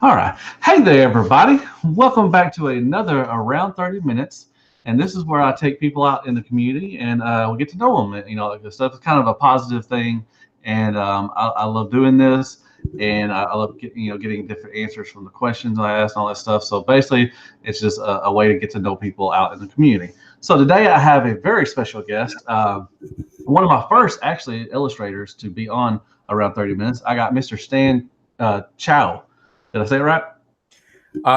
All right. Hey there, everybody. Welcome back to another Around 30 Minutes. And this is where I take people out in the community and we get to know them. You know, like this stuff is kind of a positive thing. And I love doing this. And I love getting different answers from the questions I ask and all that stuff. So basically, it's just a way to get to know people out in the community. So today I have a very special guest. One of my first, actually, illustrators to be on Around 30 Minutes. I got Mr. Stan Chow. Did I say it right?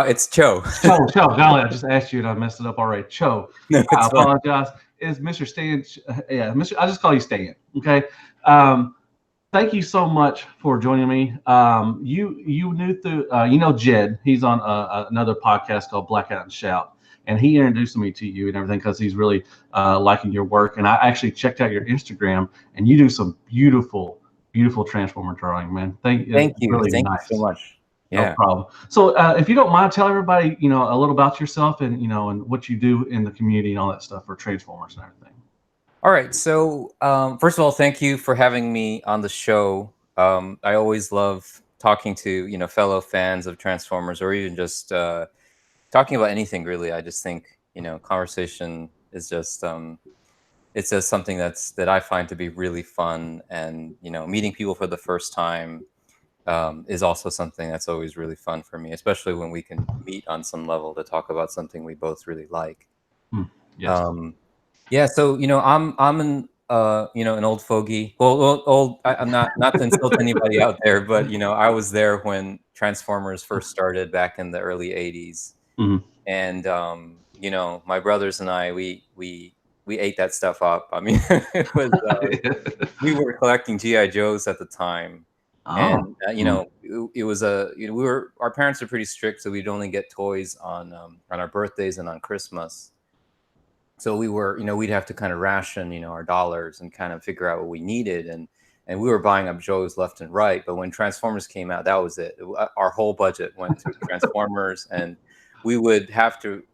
It's Chou. Cho. Golly, I just asked you and I messed it up already. Cho. No, I it's fine. apologize. It's Mr. Stan. Yeah, Mr. I just call you Stan. Okay. Um, Thank you so much for joining me. You knew through Jed. He's on another podcast called Blackout and Shout, and he introduced me to you and everything because he's really liking your work. And I actually checked out your Instagram, and you do some beautiful transformer drawing, man. It's Thank you. really Thank you so nice. much. No Yeah. problem. So, if you don't mind, tell everybody, a little about yourself and and what you do in the community and all that stuff for Transformers and everything. All right. So, first of all, thank you for having me on the show. I always love talking to fellow fans of Transformers, or even just talking about anything really. I just think conversation is just it's just something that I find to be really fun, and meeting people for the first time is also something that's always really fun for me, especially when we can meet on some level to talk about something we both really like. Hmm. Yes. Um, yeah, so I'm an old fogey. Well, old. I'm not to insult anybody out there, but I was there when Transformers first started back in the early '80s, Mhm. and my brothers and I we ate that stuff up. I mean, it was we were collecting GI Joes at the time, Oh. and Mm. it was we were our parents are pretty strict, so we'd only get toys on our birthdays and on Christmas. So we were, we'd have to kind of ration, our dollars and kind of figure out what we needed, and we were buying up Joes left and right. But when Transformers came out, that was it. Our whole budget went to Transformers, and we would have to,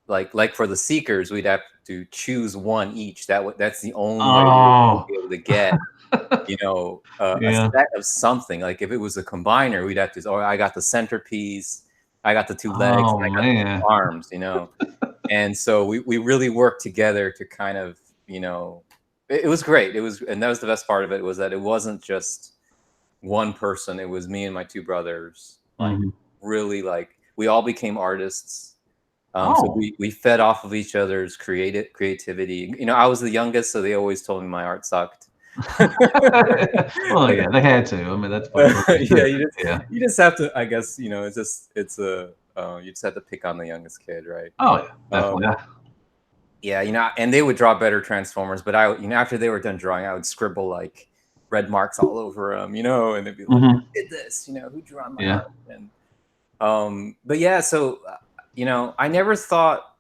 like for the Seekers, we'd have to choose one each. That's the only way we would Oh. be able to get a Yeah. set of something. Like if it was a combiner, we'd have to. Oh, I got the centerpiece, I got the two legs, Oh and I got the man. two arms. And so we really worked together to kind of it was great. It was, and that was the best part of it, was that it wasn't just one person. It was me and my two brothers. Like Hmm. really, like we all became artists. So Oh. we fed off of each other's creativity. I was the youngest, so they always told me my art sucked. Well, yeah, they had to. I mean, that's part of Yeah, it. Yeah. you just have to. I guess it's a you just have to pick on the youngest kid, right? Oh yeah, definitely. Um, yeah, and they would draw better Transformers, but after they were done drawing, I would scribble like red marks all over them, and they'd be like, Hmm. "Who did this? Who drew on my Yeah. art?" And but yeah, so I never thought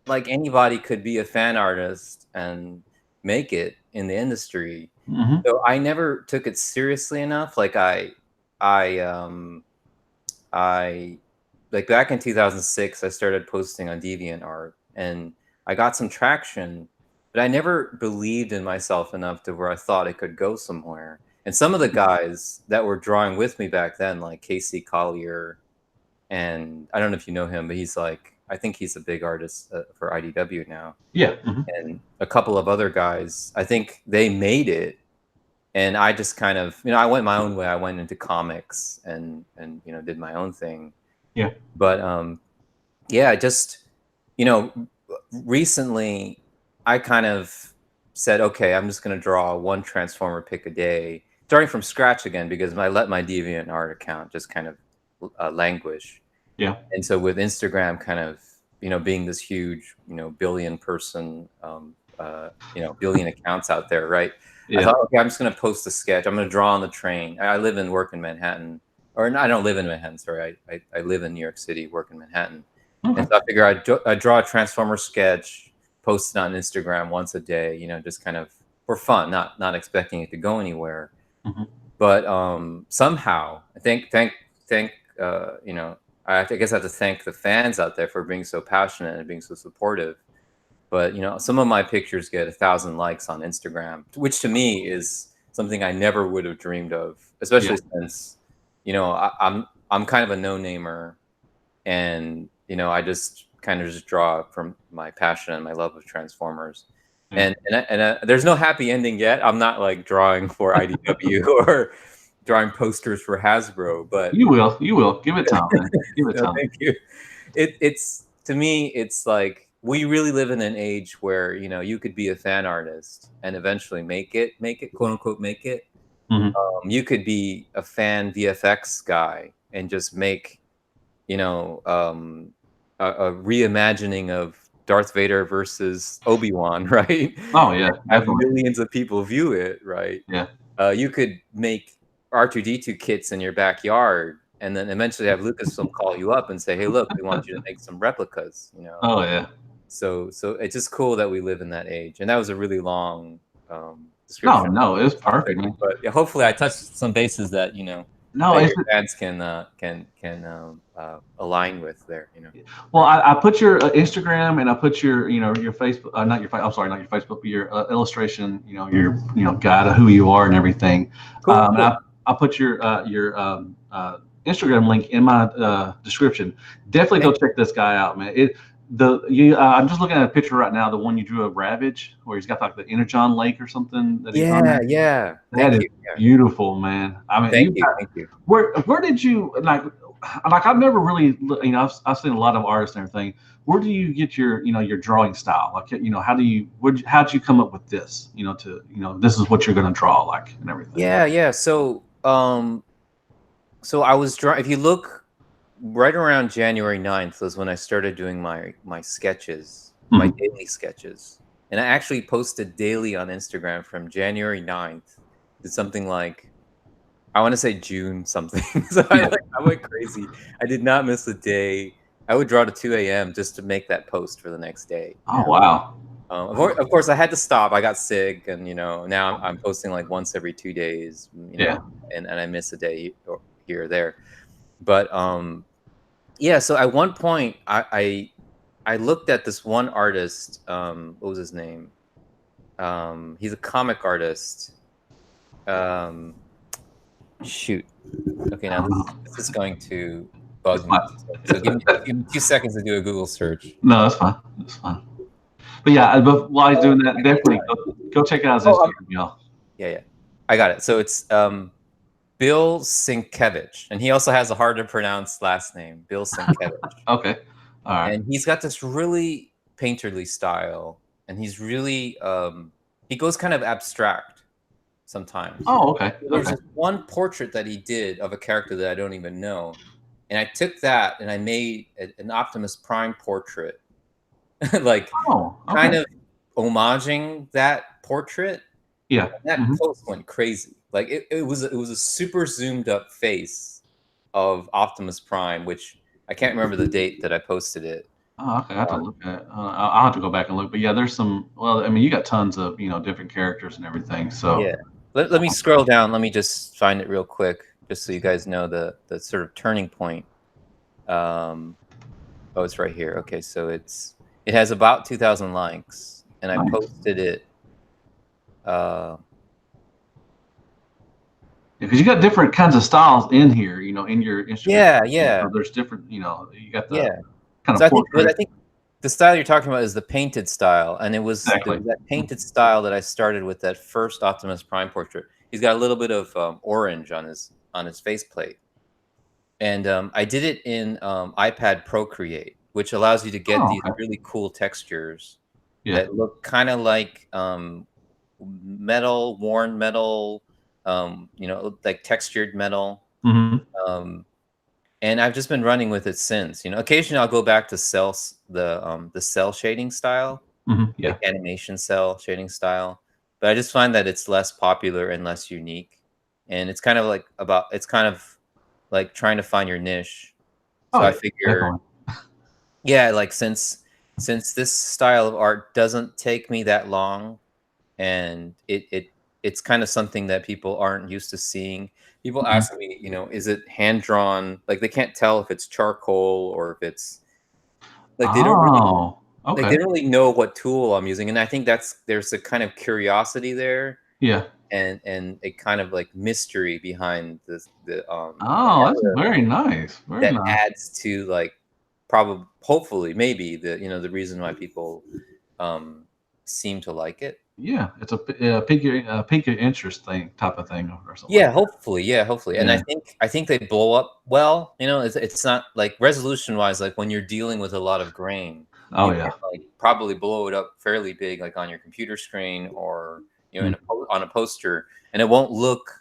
like anybody could be a fan artist and make it in the industry. Hmm. So I never took it seriously enough. Like I, I, like back in 2006, I started posting on DeviantArt, and I got some traction, but I never believed in myself enough to where I thought it could go somewhere. And some of the guys that were drawing with me back then, like Casey Collier, and I don't know if you know him, but I think he's a big artist for IDW now, Yeah. Hmm. and a couple of other guys, I think they made it, and I just kind of, I went my own way. I went into comics and did my own thing. Yeah. But yeah, just you know, recently I kind of said, okay, I'm just going to draw one Transformer pick a day, starting from scratch again, because I let my DeviantArt account just kind of languish. Yeah. And so with Instagram kind of being this huge billion person billion accounts out there, right? I Yeah. thought, okay, I'm just going to post a sketch. I'm going to draw on the train. I live and work in Manhattan, or no, I don't live in Manhattan. Sorry, I live in New York City, work in Manhattan, and Okay. so I figure I'd draw a Transformer sketch, post it on Instagram once a day. Just kind of for fun, not expecting it to go anywhere. Hmm. But somehow, I think thank I guess I have to thank the fans out there for being so passionate and being so supportive. But some of my pictures get 1,000 likes on Instagram, which to me is something I never would have dreamed of, Yeah. especially since I'm kind of a no-namer, and I just kind of just draw from my passion and my love of Transformers. Yeah. And there's no happy ending yet. I'm not like drawing for IDW or drawing posters for Hasbro, but You will. You will. Give it time, man. Give it no, time. thank you. It's to me, it's like we really live in an age where you could be a fan artist and eventually make it, quote unquote, make it. Mhm. You could be a fan VFX guy and just make a reimagining of Darth Vader versus Obi-Wan, right? Oh yeah, Have definitely. millions of people view it, right? Yeah. You could make R2D2 kits in your backyard, and then eventually have Lucasfilm call you up and say, "Hey, look, we want you to make some replicas." Oh yeah. So it's just cool that we live in that age. And that was a really long No, description, no, it's perfect, man. but yeah, hopefully I touched some bases that No, that it's your fans can align with there. well. I put your Instagram and I put your your Facebook. Not your. I'm sorry, not your Facebook, but your illustration. Your guide of who you are and everything. Cool, And cool. I put your Instagram link in my description. Definitely go check this guy out, man. I'm just looking at a picture right now, the one you drew of Ravage, where he's got like the Energon Lake or something that he's on Yeah, there. yeah. That Thank is you. Yeah. beautiful, man. I mean, Thank you. Thank you. where did you like I've never really I've seen a lot of artists and everything. Where do you get your your drawing style? Like how do you how'd you come up with this? To this is what you're going to draw like and everything. Yeah, yeah. So I was drawing. If you look right around January 9th was when I started doing my sketches, my Mhm. daily sketches. And I actually posted daily on Instagram from January 9th to something like, I want to say June something. So Yeah. I went crazy. I did not miss a day. I would draw to 2 a.m. just to make that post for the next day. Oh wow. Of course, I had to stop. I got sick, and now I'm posting like once every 2 days. Yeah. And I miss a day or here or there. But yeah. So at one point, I looked at this one artist. What was his name? He's a comic artist. Shoot. Okay, now this is going to bug me. So give me 2 seconds to do a Google search. No, that's fine. That's fine. But yeah, but while he's doing that, definitely go check out his Instagram, y'all. Yeah. I got it. So it's Bill Sienkiewicz, and he also has a hard to pronounce last name, Bill Sienkiewicz. Okay. All right. And he's got this really painterly style, and he's really he goes kind of abstract sometimes. Oh, okay. There's Okay. this one portrait that he did of a character that I don't even know, and I took that and I made an Optimus Prime portrait, like Oh, okay. kind of homaging that portrait. Yeah. That Mhm. post went crazy. Like it was a super zoomed up face of Optimus Prime, which I can't remember the date that I posted it. Oh, okay. I have to look at it. I'll have to go back and look. But yeah, there's some. Well, I mean, you got tons of different characters and everything. So Yeah. Let me scroll down. Let me just find it real quick, just so you guys know the sort of turning point. Oh, it's right here. Okay, so it has about 2,000 likes, and I Nice. posted it. because you got different kinds of styles in here, in your Instagram. Yeah. So there's different, you got the Yeah. kind So of portrait. I think the style you're talking about is the painted style, and it was Exactly. that painted style that I started with that first Optimus Prime portrait. He's got a little bit of orange on his faceplate, and I did it in iPad Procreate, which allows you to get these okay. really cool textures Yeah. that look kind of like metal, worn metal, like textured metal. Mm-hmm. And I've just been running with it since. Occasionally I'll go back to the cell shading style, Mm-hmm. Yeah. like animation cell shading style. But I just find that it's less popular and less unique, and it's kind of like trying to find your niche. So I figure, yeah, like since this style of art doesn't take me that long, and it's kind of something that people aren't used to seeing. People Mhm. ask me, is it hand drawn? Like they can't tell if it's charcoal or if it's like they don't really Oh, like okay. they don't really know what tool I'm using, and I think there's a kind of curiosity there, Yeah. and a kind of like mystery behind the Oh, that's very nice. Very that nice. adds to like probably hopefully maybe the reason why people seem to like it. Yeah, it's a pique your interest thing type of thing or something like Yeah, hopefully, yeah, hopefully. that. And Yeah. I think they blow up well. It's not like resolution wise, like when you're dealing with a lot of grain, Oh you can yeah. like probably blow it up fairly big, like on your computer screen or Mm. on a poster, and it won't look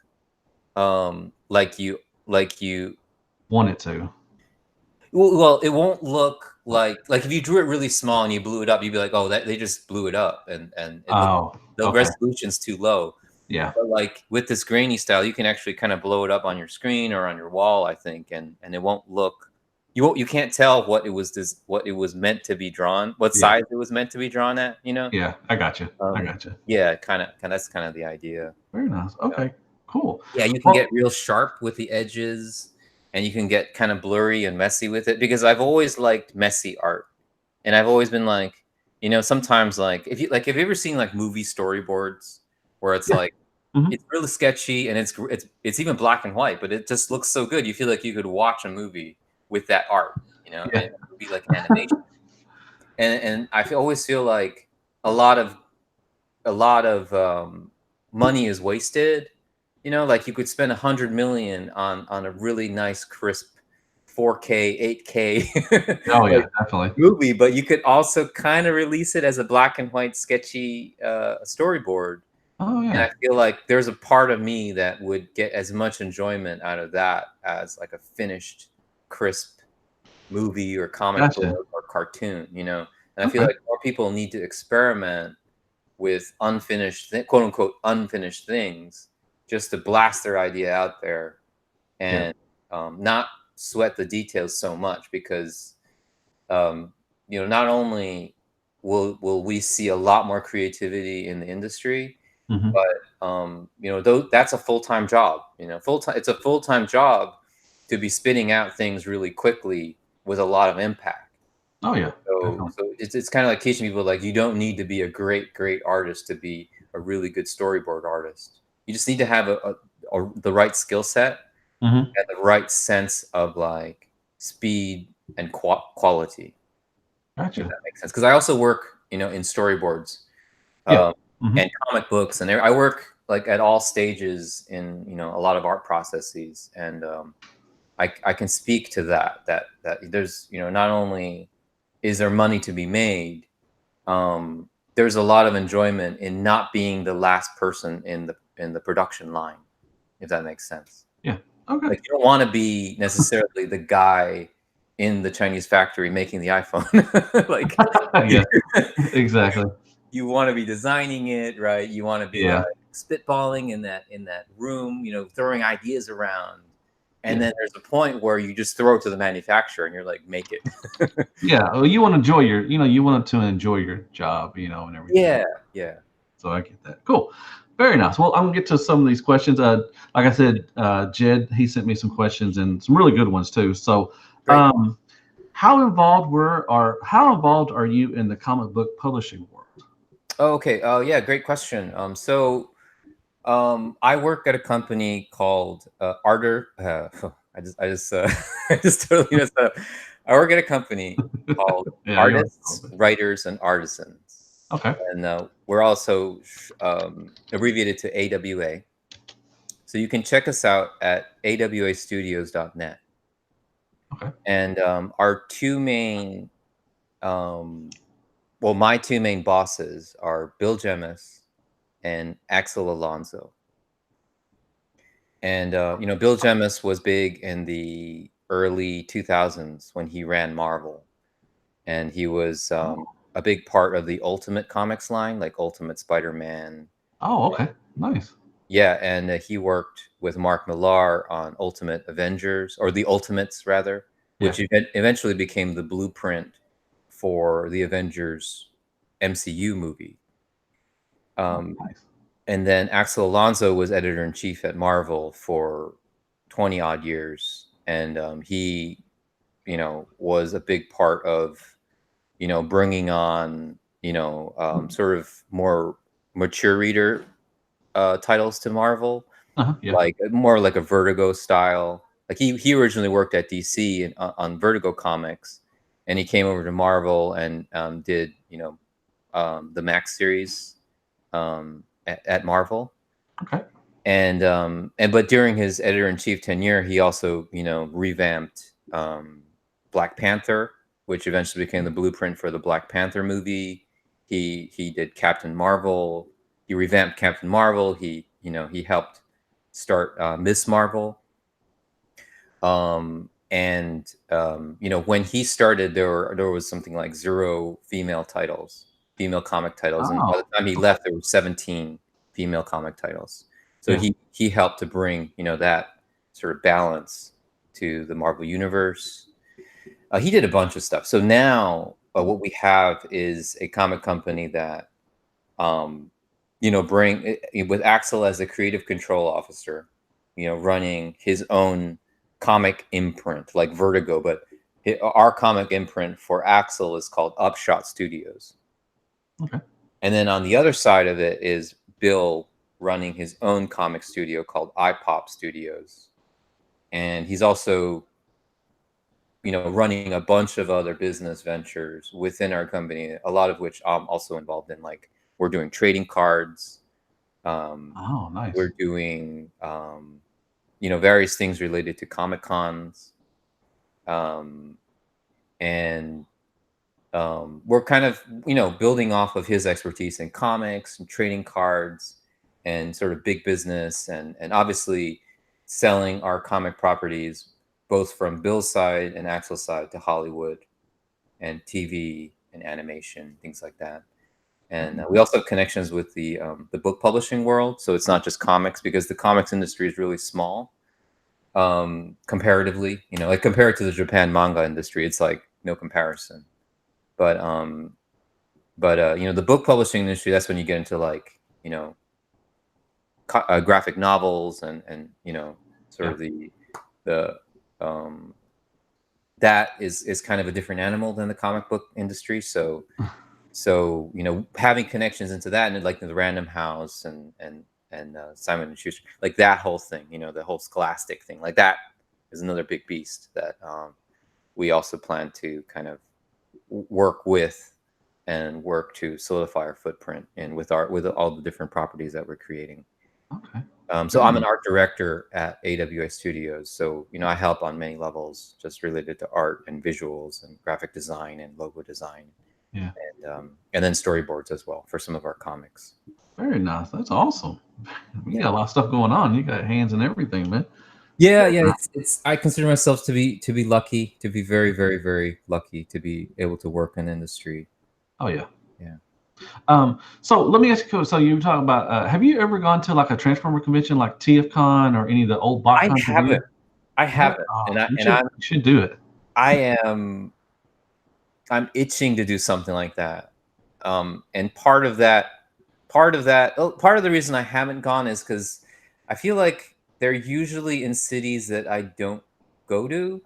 like you Want it to. well, it won't look like if you drew it really small and you blew it up, you'd be like, oh, that they just blew it up, and it looked Oh, the okay. resolution's too low. Yeah. But like with this grainy style, you can actually kind of blow it up on your screen or on your wall, I think, and it won't look you can't tell what it was meant to be drawn, what Yeah. size it was meant to be drawn at, Yeah. I got you. I Um, got you. yeah, kind of that's kind of the idea. Very nice. Yeah. Okay. Cool. Yeah, you can Well, get real sharp with the edges and you can get kind of blurry and messy with it because I've always liked messy art. And I've always been like, sometimes like if you ever seen like movie storyboards where it's yeah. like Hmm. it's really sketchy and it's even black and white, but it just looks so good. You feel like you could watch a movie with that art, and Yeah. it would be like an animation. And always feel like a lot of money is wasted. Like you could spend 100 million on a really nice, crisp 4K, 8K Oh yeah. like Definitely. movie, but you could also kind of release it as a black and white, sketchy storyboard. Oh And yeah. I feel like there's a part of me that would get as much enjoyment out of that as like a finished, crisp movie or comic Gotcha. book or cartoon. And I feel Okay. like more people need to experiment with quote unquote unfinished things, just to blast their idea out there Yeah. and not sweat the details so much because um, not only will we see a lot more creativity in the industry, Hmm. but that's a full-time job. It's a full-time job to be spitting out things really quickly with a lot of impact. Oh yeah. So, Definitely. so it's kind of like teaching people like you don't need to be a great artist to be a really good storyboard artist. You just need to have the right skill set Hmm. and the right sense of like speed and quality, if Gotcha. that makes sense. Because I also work, in storyboards Yeah. um, Hmm. and comic books, and I work like at all stages in a lot of art processes, and I can speak to that there's not only is there money to be made, there's a lot of enjoyment in not being the last person in the production line, if that makes sense. Yeah. Okay. Like you don't want to be necessarily the guy in the Chinese factory making the iPhone. Like Yeah. Exactly. you want to be designing it, right? You want to be like Yeah. spitballing in that room, throwing ideas around. And Yeah. then there's a point where you just throw it to the manufacturer and you're like, make it. Yeah. Well, you want to enjoy you want to enjoy your job, and everything. Yeah, yeah. So I get that. Cool. Very nice. Well, I'm gonna get to some of these questions. Like I said, Jed, he sent me some questions and some really good ones too. So, Great. how involved are you in the comic book publishing world? Oh, okay. Oh, yeah. Great question. I work at a company called Artur. I just totally messed up. I work at a company called Yeah, you're Artists, Writers, and Artisans, okay. and we're also abbreviated to AWA. So you can check us out at awastudios.net. Okay. And our two main, well, my two main bosses are Bill Gemis and Axel Alonso. And Bill Gemis was big in the early 2000s when he ran Marvel, and he was Oh. a big part of the Ultimate Comics line, like Ultimate Spider-Man. Oh, okay. Nice. Yeah, and he worked with Mark Millar on Ultimate Avengers, or the Ultimates rather, Yeah. which eventually became the blueprint for the Avengers MCU movie. Oh, Um, nice. and then Axel Alonso was editor in chief at Marvel for 20 odd years, and he, was a big part of, bringing on, sort of more mature reader titles to Marvel, Yeah. like more like a Vertigo style. Like he originally worked at DC and on Vertigo Comics, and he came over to Marvel and did the Max series at Marvel. Okay. And but during his editor-in-chief tenure, he also revamped Black Panther, which eventually became the blueprint for the Black Panther movie. He did Captain Marvel. He revamped Captain Marvel. He helped start Miss Marvel. When he started, there was something like 0 female titles, female comic titles, and by the Oh, time he left, there were 17 female comic titles. So yeah. he helped to bring that sort of balance to the Marvel universe. He did a bunch of stuff. So now what we have is a comic company that bring with Axel as the creative control officer, running his own comic imprint like Vertigo, but our comic imprint for Axel is called Upshot Studios. Okay. And then on the other side of it is Bill running his own comic studio called iPop Studios. And he's also running a bunch of other business ventures within our company, a lot of which I'm also involved in. Like we're doing trading cards. Oh, nice. We're doing, various things related to Comic Cons. And we're kind of, building off of his expertise in comics and trading cards and sort of big business and obviously selling our comic properties both from Bill's side and Axel's side to Hollywood and TV and animation, things like that. And we also have connections with the book publishing world. So it's not just comics, because the comics industry is really small comparatively. Like compared to the Japan manga industry, it's like no comparison. But the book publishing industry, that's when you get into like graphic novels and sort of the that is kind of a different animal than the comic book industry. So having connections into that, and like the Random House and Simon and Schuster, like that whole thing, the whole Scholastic thing, like that is another big beast that we also plan to kind of work with and work to solidify our footprint and with all the different properties that we're creating. Okay. So I'm an art director at AWA Studios. So, I help on many levels just related to art and visuals and graphic design and logo design. Yeah. And then storyboards as well for some of our comics. Very nice. That's awesome. You Yeah. got a lot of stuff going on. You got hands in everything, man. Yeah. It's I consider myself to be lucky, to be very, very, very lucky to be able to work in the industry. Oh yeah. Yeah. So let me ask you. So you were talking about. Have you ever gone to like a Transformer convention, like TFCon or any of the old bot cons? I haven't, Oh, and you should do it. I'm itching to do something like that. And part of the reason I haven't gone is because I feel like they're usually in cities that I don't go to,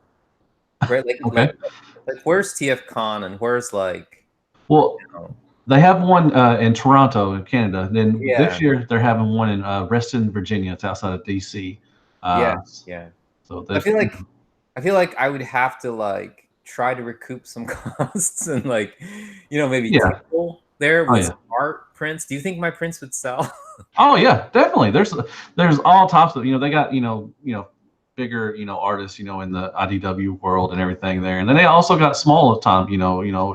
right? Okay. Like where's TFCon and where's like, Well, they have one in Toronto, in Canada. Then yeah, this year they're having one in Reston, Virginia. It's outside of DC. yeah. So I there's, feel like I would have to like try to recoup some costs and like, maybe yeah. tinkle there Oh with yeah. some art prints. Do you think my prints would sell? Oh yeah, definitely. There's all types of they got bigger artists in the IDW world and everything there, and then they also got smaller time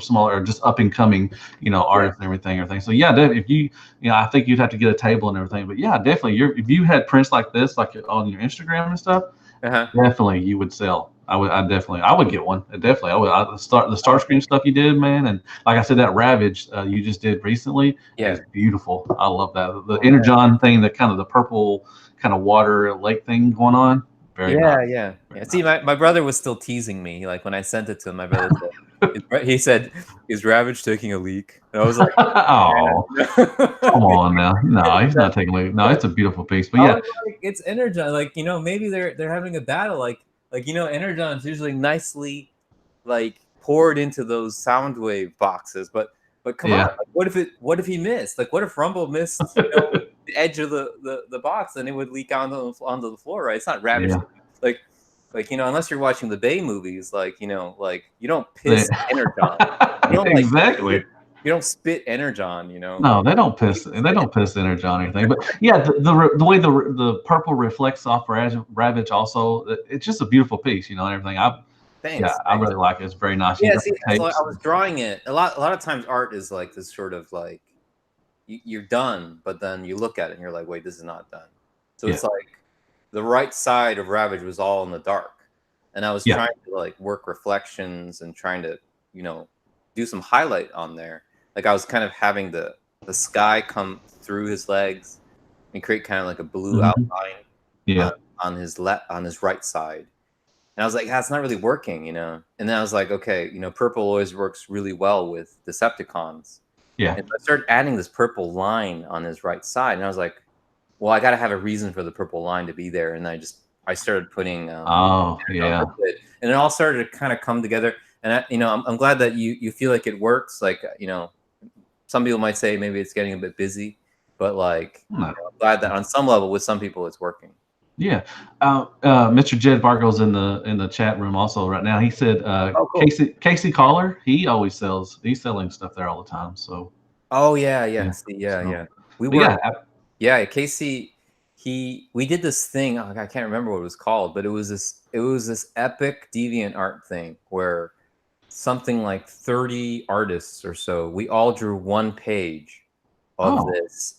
smaller just up and coming Yeah. artists and everything. So yeah, if you I think you'd have to get a table and everything, but yeah, definitely if you had prints like this like on your Instagram and stuff, Uh-huh. definitely you would sell. I would get one. Definitely, I would. The Starscream stuff you did, man, and like I said, that Ravage you just did recently Yeah. is beautiful. I love that. The Oh, Energon thing, the kind of the purple kind of water lake thing going on. Very nice. Yeah. Very See, nice. my brother was still teasing me. Like when I sent it to him, my brother said, "Is Ravage taking a leak?" And I was like, Oh, come on now. No, he's not taking a No, it's a beautiful piece. But I yeah, was like, it's Energon. Like, maybe they're having a battle. Like, Energon's usually nicely like poured into those sound wave boxes. But come on, yeah. like, what if he missed? Like, what if Rumble missed, the edge of the box, and it would leak onto the floor, right? It's not Ravage. Yeah. Like unless you're watching the Bay movies, like you don't piss energon. You don't Exactly. you don't spit energon, No, they don't piss. They don't piss energy on anything. But yeah, the way the purple reflects off Ravage also, it's just a beautiful piece, and everything. Thanks. I really like it. It's very nice. Yeah, see, so I was drawing it. A lot of times art is like this sort of like you're done, but then you look at it and you're like, wait, this is not done. So it's like the right side of Ravage was all in the dark, and I was trying to like work reflections and trying to do some highlight on there. Like I was kind of having the sky come through his legs and create kind of like a blue outline on his right side. And I was like, that's not really working, And then I was like, okay, purple always works really well with Decepticons. Yeah. And so I started adding this purple line on his right side, and I was like, well, I got to have a reason for the purple line to be there. And I started putting and it all started to kind of come together. And I'm glad that you feel like it works. Like some people might say maybe it's getting a bit busy, but like I'm glad that on some level with some people it's working. Yeah, Mr. Jed Bargo's in the chat room also right now. He said cool. Casey Caller. He's selling stuff there all the time. So. Oh yeah. We were. Yeah, Casey. We did this thing. I can't remember what it was called, but it was this epic DeviantArt thing where something like 30 artists or so, we all drew one page of this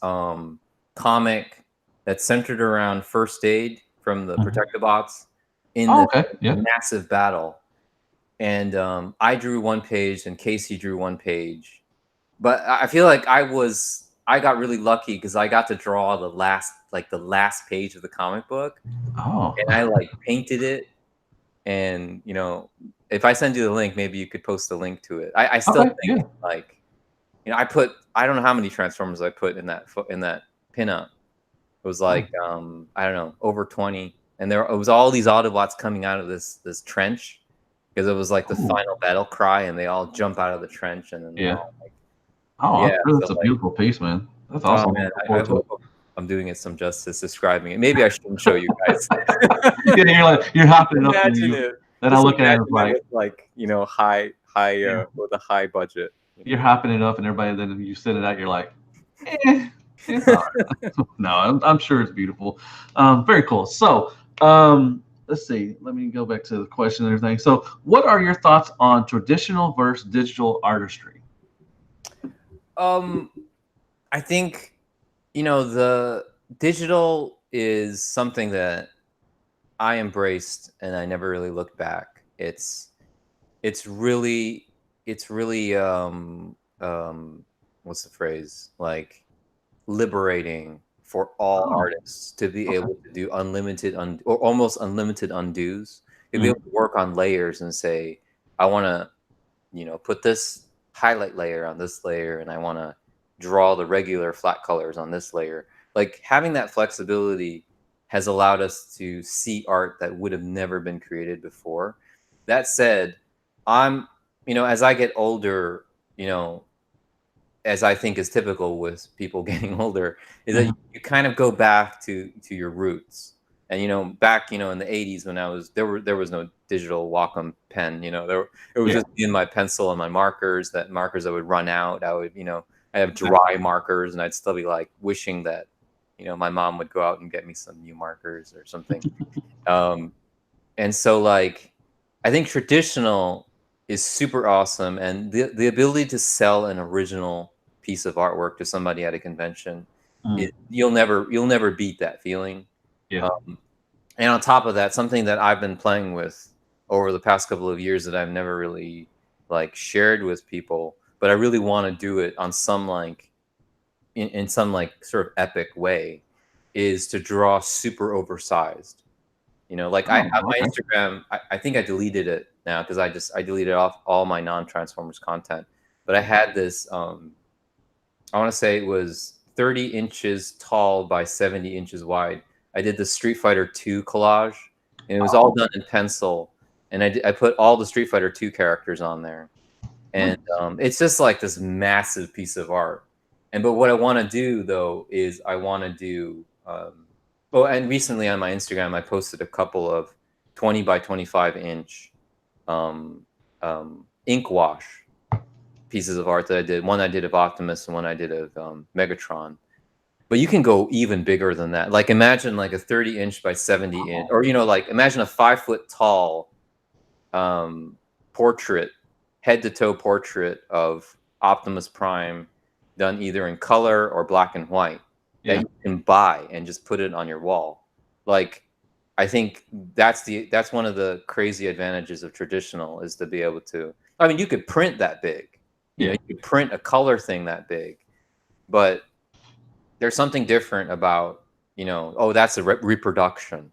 comic that's centered around First Aid from the Protectobots in the massive battle. And I drew one page and Casey drew one page. But I feel like I got really lucky because I got to draw the last page of the comic book. Oh. And I like painted it. And if I send you the link, maybe you could post the link to it. I still think like I don't know how many Transformers I put in that pinup. It was like I don't know, over 20, and it was all these Autobots coming out of this trench because it was like the final battle cry, and they all jump out of the trench, and then that's a beautiful piece, man. That's awesome. Man, I hope I'm doing it some justice describing it. Maybe I shouldn't show you guys. You're hopping up. Imagine it. Then I look at it like high with a high budget. You're hopping it up, and everybody. Then you send it out. You're like, no, I'm sure it's beautiful. Very cool. So let's see. Let me go back to the question and everything. So, what are your thoughts on traditional versus digital artistry? I think the digital is something that I embraced and I never really looked back. It's really what's the phrase, like liberating for all artists to be able to do unlimited or almost unlimited undos, to be able to work on layers and say, I want to put this highlight layer on this layer, and I want to draw the regular flat colors on this layer. Like having that flexibility has allowed us to see art that would have never been created before. That said, I'm as I get older, as I think is typical with people getting older, is that you kind of go back to your roots. And back in the 80s when there was no digital Wacom pen. It was just in my pencil and my markers that would run out. I have dry markers, and I'd still be like wishing that my mom would go out and get me some new markers or something. And so like I think traditional is super awesome, and the ability to sell an original piece of artwork to somebody at a convention, you'll never beat that feeling. And on top of that, something that I've been playing with over the past couple of years that I've never really like shared with people, but I really want to do it on some like in some like sort of epic way, is to draw super oversized. Like I have my Instagram, I think I deleted it now because I deleted off all my non-Transformers content. But I had this, I want to say it was 30 inches tall by 70 inches wide. I did the Street Fighter 2 collage, and it was all done in pencil. And I put all the Street Fighter 2 characters on there. And it's just like this massive piece of art. but what I want to do though is I want to do well, and recently on my Instagram I posted a couple of 20 by 25 inch ink wash pieces of art that I did. One I did of Optimus and one I did of Megatron. But you can go even bigger than that. Like imagine like a 30-inch by 70-inch, or like imagine a 5-foot tall portrait, head-to-toe portrait of Optimus Prime, done either in color or black and white, that you can buy and just put it on your wall. Like, I think that's one of the crazy advantages of traditional, is to be able to. I mean, you could print that big. You could print a color thing that big, but there's something different about, oh, that's a reproduction.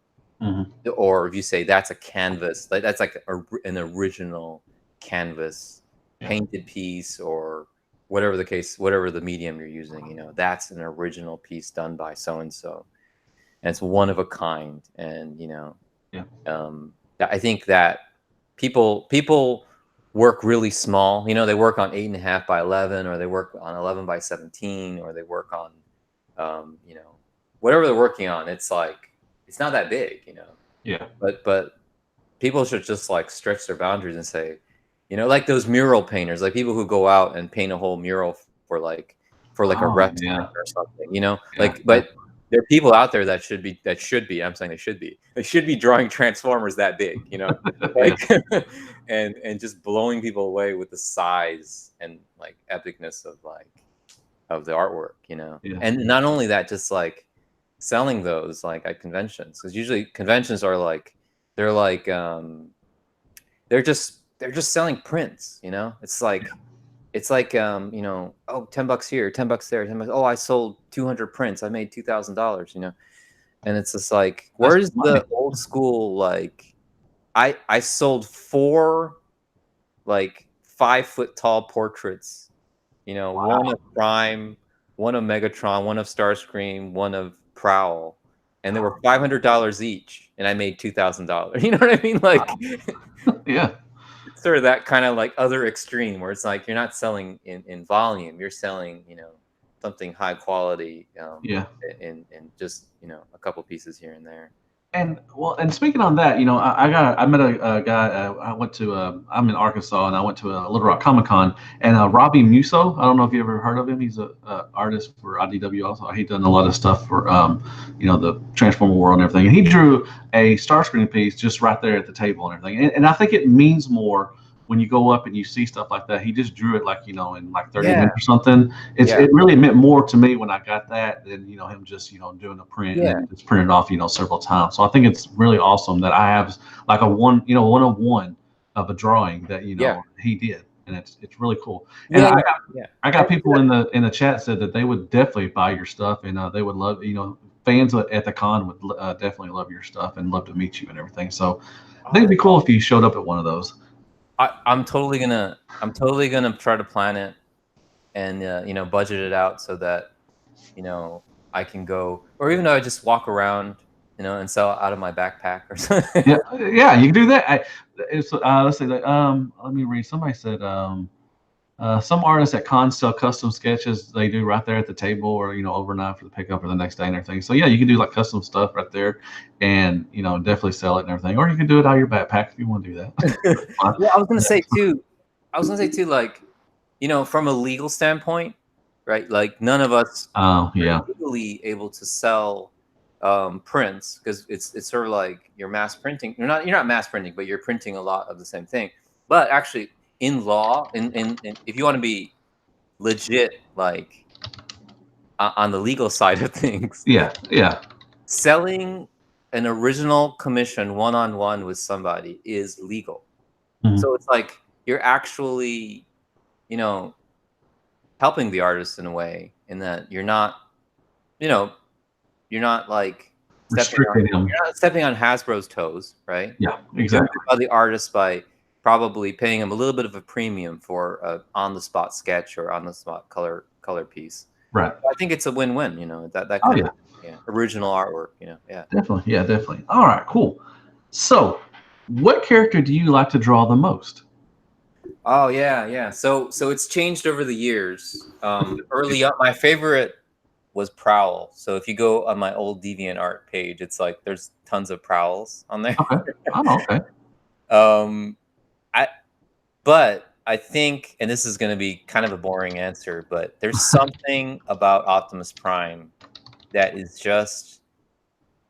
Or if you say that's a canvas, that's like an original canvas painted piece, or whatever the case, whatever the medium you're using, that's an original piece done by so and so, and it's one of a kind. And I think that people work really small. They work on 8.5 by 11, or they work on 11 by 17, or they work on whatever they're working on. It's like, it's not that big, but people should just like stretch their boundaries and say, like those mural painters, like people who go out and paint a whole mural for a restaurant or something, but there are people out there that should be I'm saying they should be drawing Transformers that big, like and just blowing people away with the size and like epicness of the artwork, and not only that, just like selling those like at conventions, because usually conventions are like they're just selling prints. It's like oh, $10 here, $10 there, $10. Oh, I sold 200 prints, I made $2,000. And it's just like, where's the old school, like I sold 4 like 5-foot tall portraits, one of Prime, one of Megatron, one of Starscream, one of Prowl, and they were $500 each, and I made $2,000. You know what I mean? Like, it's sort of that kind of like other extreme, where it's like you're not selling in volume, you're selling, something high quality, in just a couple pieces here and there. And speaking on that, I met a guy. I went to I'm in Arkansas, and I went to a Little Rock Comic Con, and Robbie Musso. I don't know if you ever heard of him. He's a artist for IDW also. He's done a lot of stuff for the Transformer world and everything. And he drew a Starscream piece just right there at the table and everything. And I think it means more when you go up and you see stuff like that. He just drew it like in like 30 minutes or something. It really meant more to me when I got that than him just doing a print and just printing it off several times. So I think it's really awesome that I have like a 101 of a drawing that he did, and it's really cool. And I got people in the chat said that they would definitely buy your stuff, and they would love fans at the con would definitely love your stuff and love to meet you and everything. So I think it'd be cool if you showed up at one of those. I'm totally gonna try to plan it and budget it out so that I can go, or even though I just walk around and sell out of my backpack or something. Yeah, you can do that. Let's see. Let me read. Somebody said some artists at cons sell custom sketches they do right there at the table, or overnight for the pickup or the next day and everything. So yeah, you can do like custom stuff right there, and definitely sell it and everything. Or you can do it out of your backpack if you want to do that. Yeah, I was gonna say too, like from a legal standpoint, right? Like none of us are legally able to sell prints, because it's sort of like you're mass printing. You're not mass printing, but you're printing a lot of the same thing. But actually, in law, in if you want to be legit, like on the legal side of things, selling an original commission one-on-one with somebody is legal. So it's like you're actually helping the artist in a way, in that you're not like stepping on Hasbro's toes, right? Yeah, exactly. You're the artist by probably paying him a little bit of a premium for a on-the-spot sketch or on-the-spot color piece. Right. I think it's a win-win. That kind of original artwork. Definitely. All right, cool. So, what character do you like to draw the most? Oh yeah. So it's changed over the years. Early up, my favorite was Prowl. So if you go on my old DeviantArt page, it's like there's tons of Prowls on there. Okay. Oh, okay. um, I but I think, and this is going to be kind of a boring answer, but there's something about Optimus Prime that is just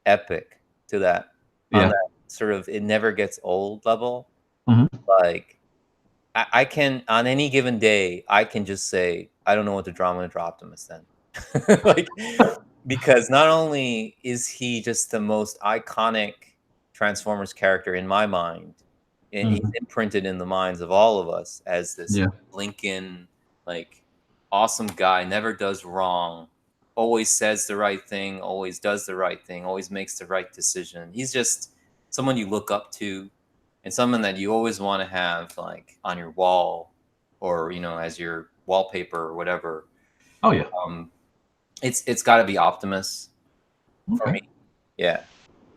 epic to that on Yeah. that sort of it never gets old level. Hmm. Like I can on any given day, I can just say, I don't know what to draw. I'm going to draw Optimus then. Like, because not only is he just the most iconic Transformers character in my mind, and he's Hmm. imprinted in the minds of all of us as this Yeah. Lincoln, like, awesome guy, never does wrong, always says the right thing, always does the right thing, always makes the right decision. He's just someone you look up to, and someone that you always want to have like on your wall, or as your wallpaper or whatever. Oh yeah. Um, it's got to be Optimus for Okay. me. Yeah.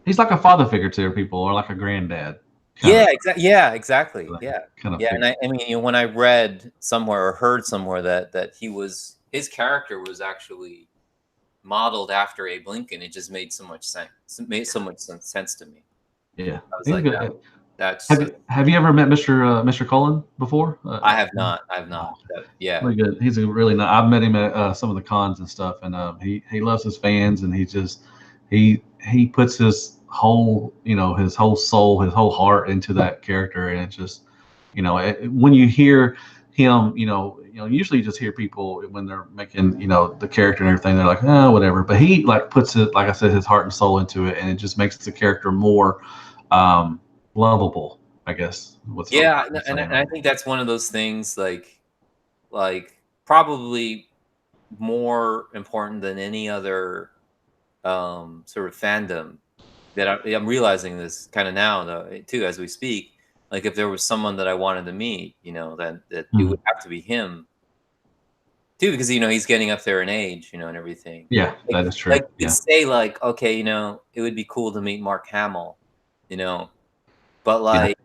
He's like a father figure to people, or like a granddad kind Yeah, of exactly. Yeah, exactly. like, Yeah. kind of Yeah, and figure. I mean, when I read somewhere or heard somewhere that his character was actually modeled after Abe Lincoln, it just made so much sense. It made so much sense to me. Yeah. I was He's like, good. that's Have you ever met Mr. Cullen before? I have not. I have not. Yeah. Really good. He's a really nice. I've met him at some of the cons and stuff, and he loves his fans, and he puts his whole soul, his whole heart into that character, and it's just when you hear him, usually you just hear people when they're making the character and everything, they're like, oh, whatever, but he like puts it, like I said, his heart and soul into it, and it just makes the character more lovable, I guess. What's what Yeah, I'm and saying. I think that's one of those things like probably more important than any other sort of fandom that I'm realizing this kind of now though too as we speak. Like if there was someone that I wanted to meet, that it Mhm. would have to be him too, because he's getting up there in age, and everything. Yeah, Like, that is true. like you could Yeah. say like, okay, it would be cool to meet Mark Hamill, you know, but Yeah. like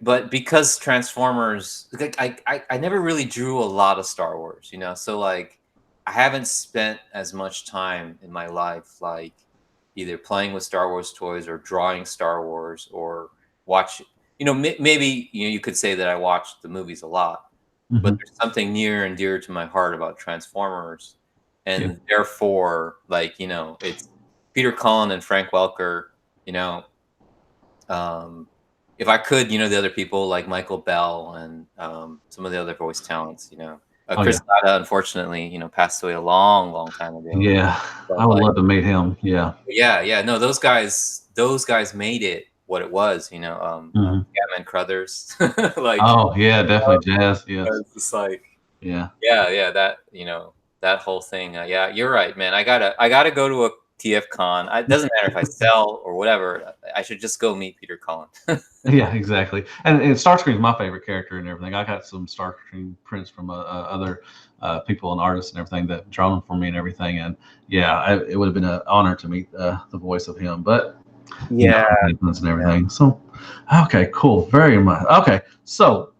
but because Transformers, like I never really drew a lot of Star Wars, so like I haven't spent as much time in my life like either playing with Star Wars toys or drawing Star Wars or watch. Maybe you could say that I watched the movies a lot, but Hmm. there's something near and dear to my heart about Transformers, Yeah. and therefore, like it's Peter Cullen and Frank Welker, you know. Um, if I could, the other people like Michael Bell and some of the other voice talents, Oh Chris yeah. Latta, unfortunately, passed away a long, long time ago. Yeah. But I would like, love to meet him. Yeah. yeah, no, those guys made it what it was, Hmm. Scatman Crothers, like, Oh yeah, definitely jazz. Yes. it's just like, Yeah. yeah, that whole thing. Yeah, you're right, man. I gotta go to a TF con. It doesn't matter if I sell or whatever. I should just go meet Peter Cullen. Yeah, exactly. And Starscream's my favorite character and everything. I got some Starscream prints from other people and artists and everything that drawn them for me and everything. And yeah, it would have been an honor to meet the voice of him. But Yeah. it happens and everything. So, okay, cool, very much. Okay, so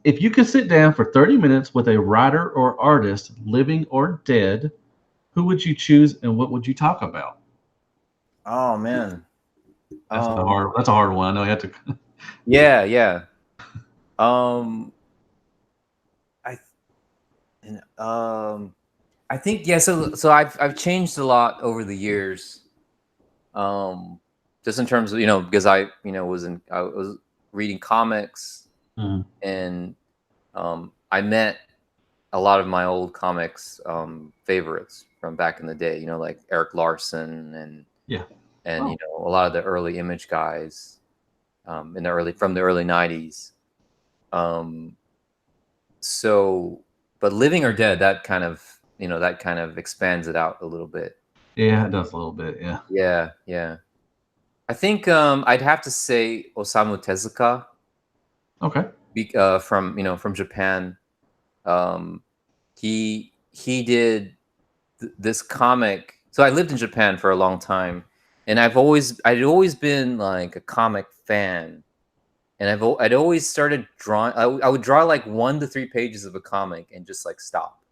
if you could sit down for 30 minutes with a writer or artist, living or dead, who would you choose and what would you talk about? Oh man. That's a Um. hard. That's a hard one. I know you have to. Yeah. Yeah. Um. I. and, I think yeah. So I've changed a lot over the years. Um. Just in terms of because I was reading comics, Mhm. and I met a lot of my old comics favorites from back in the day. Like Eric Larson Yeah. and Oh. a lot of the early Image guys from the early '90s. Um, so, but Living or Dead, that kind of expands it out a little bit. Yeah, it does a little bit. Yeah. Yeah, yeah. I think I'd have to say Osamu Tezuka, Okay. from Japan. Um, he did this comic. So I lived in Japan for a long time, and I'd always been like a comic fan, and I'd always started drawing. I would draw like 1 to 3 pages of a comic and just like stop,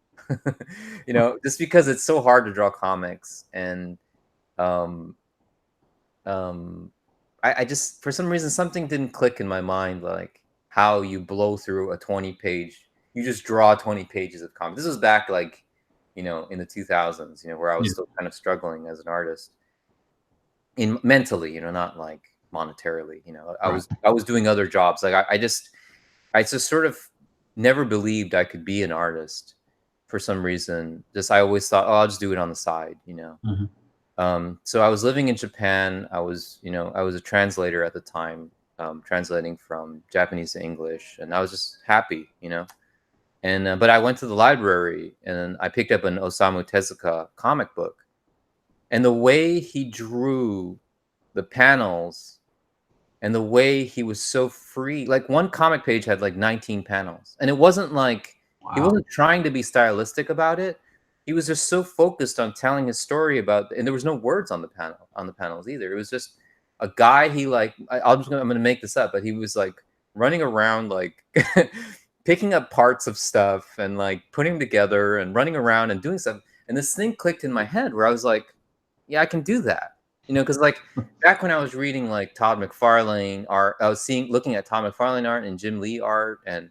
you know, just because it's so hard to draw comics. And um, um, I just, for some reason, something didn't click in my mind, like how you blow through a 20-page, you just draw 20 pages of comics. This was back like, you know, in the 2000s, you know, where I was Yeah. still kind of struggling as an artist in mentally, you know, not like monetarily, you know. Right. I was doing other jobs. Like I just sort of never believed I could be an artist for some reason. Just I always thought, oh, I'll just do it on the side, you know. Hmm. So I was living in Japan. I was, you know, I was a translator at the time, translating from Japanese to English, and I was just happy, you know. And but I went to the library and I picked up an Osamu Tezuka comic book, and the way he drew the panels and the way he was so free, like one comic page had like 19 panels, and it wasn't like he Wow. wasn't trying to be stylistic about it. He was just so focused on telling his story about, and there was no words on the panels either. It was just a guy, he like I'm gonna make this up, but he was like running around like picking up parts of stuff and like putting them together and running around and doing stuff. And this thing clicked in my head where I was like, yeah, I can do that. You know, because like back when I was reading like Todd McFarlane art, I was looking at Todd McFarlane art and Jim Lee art and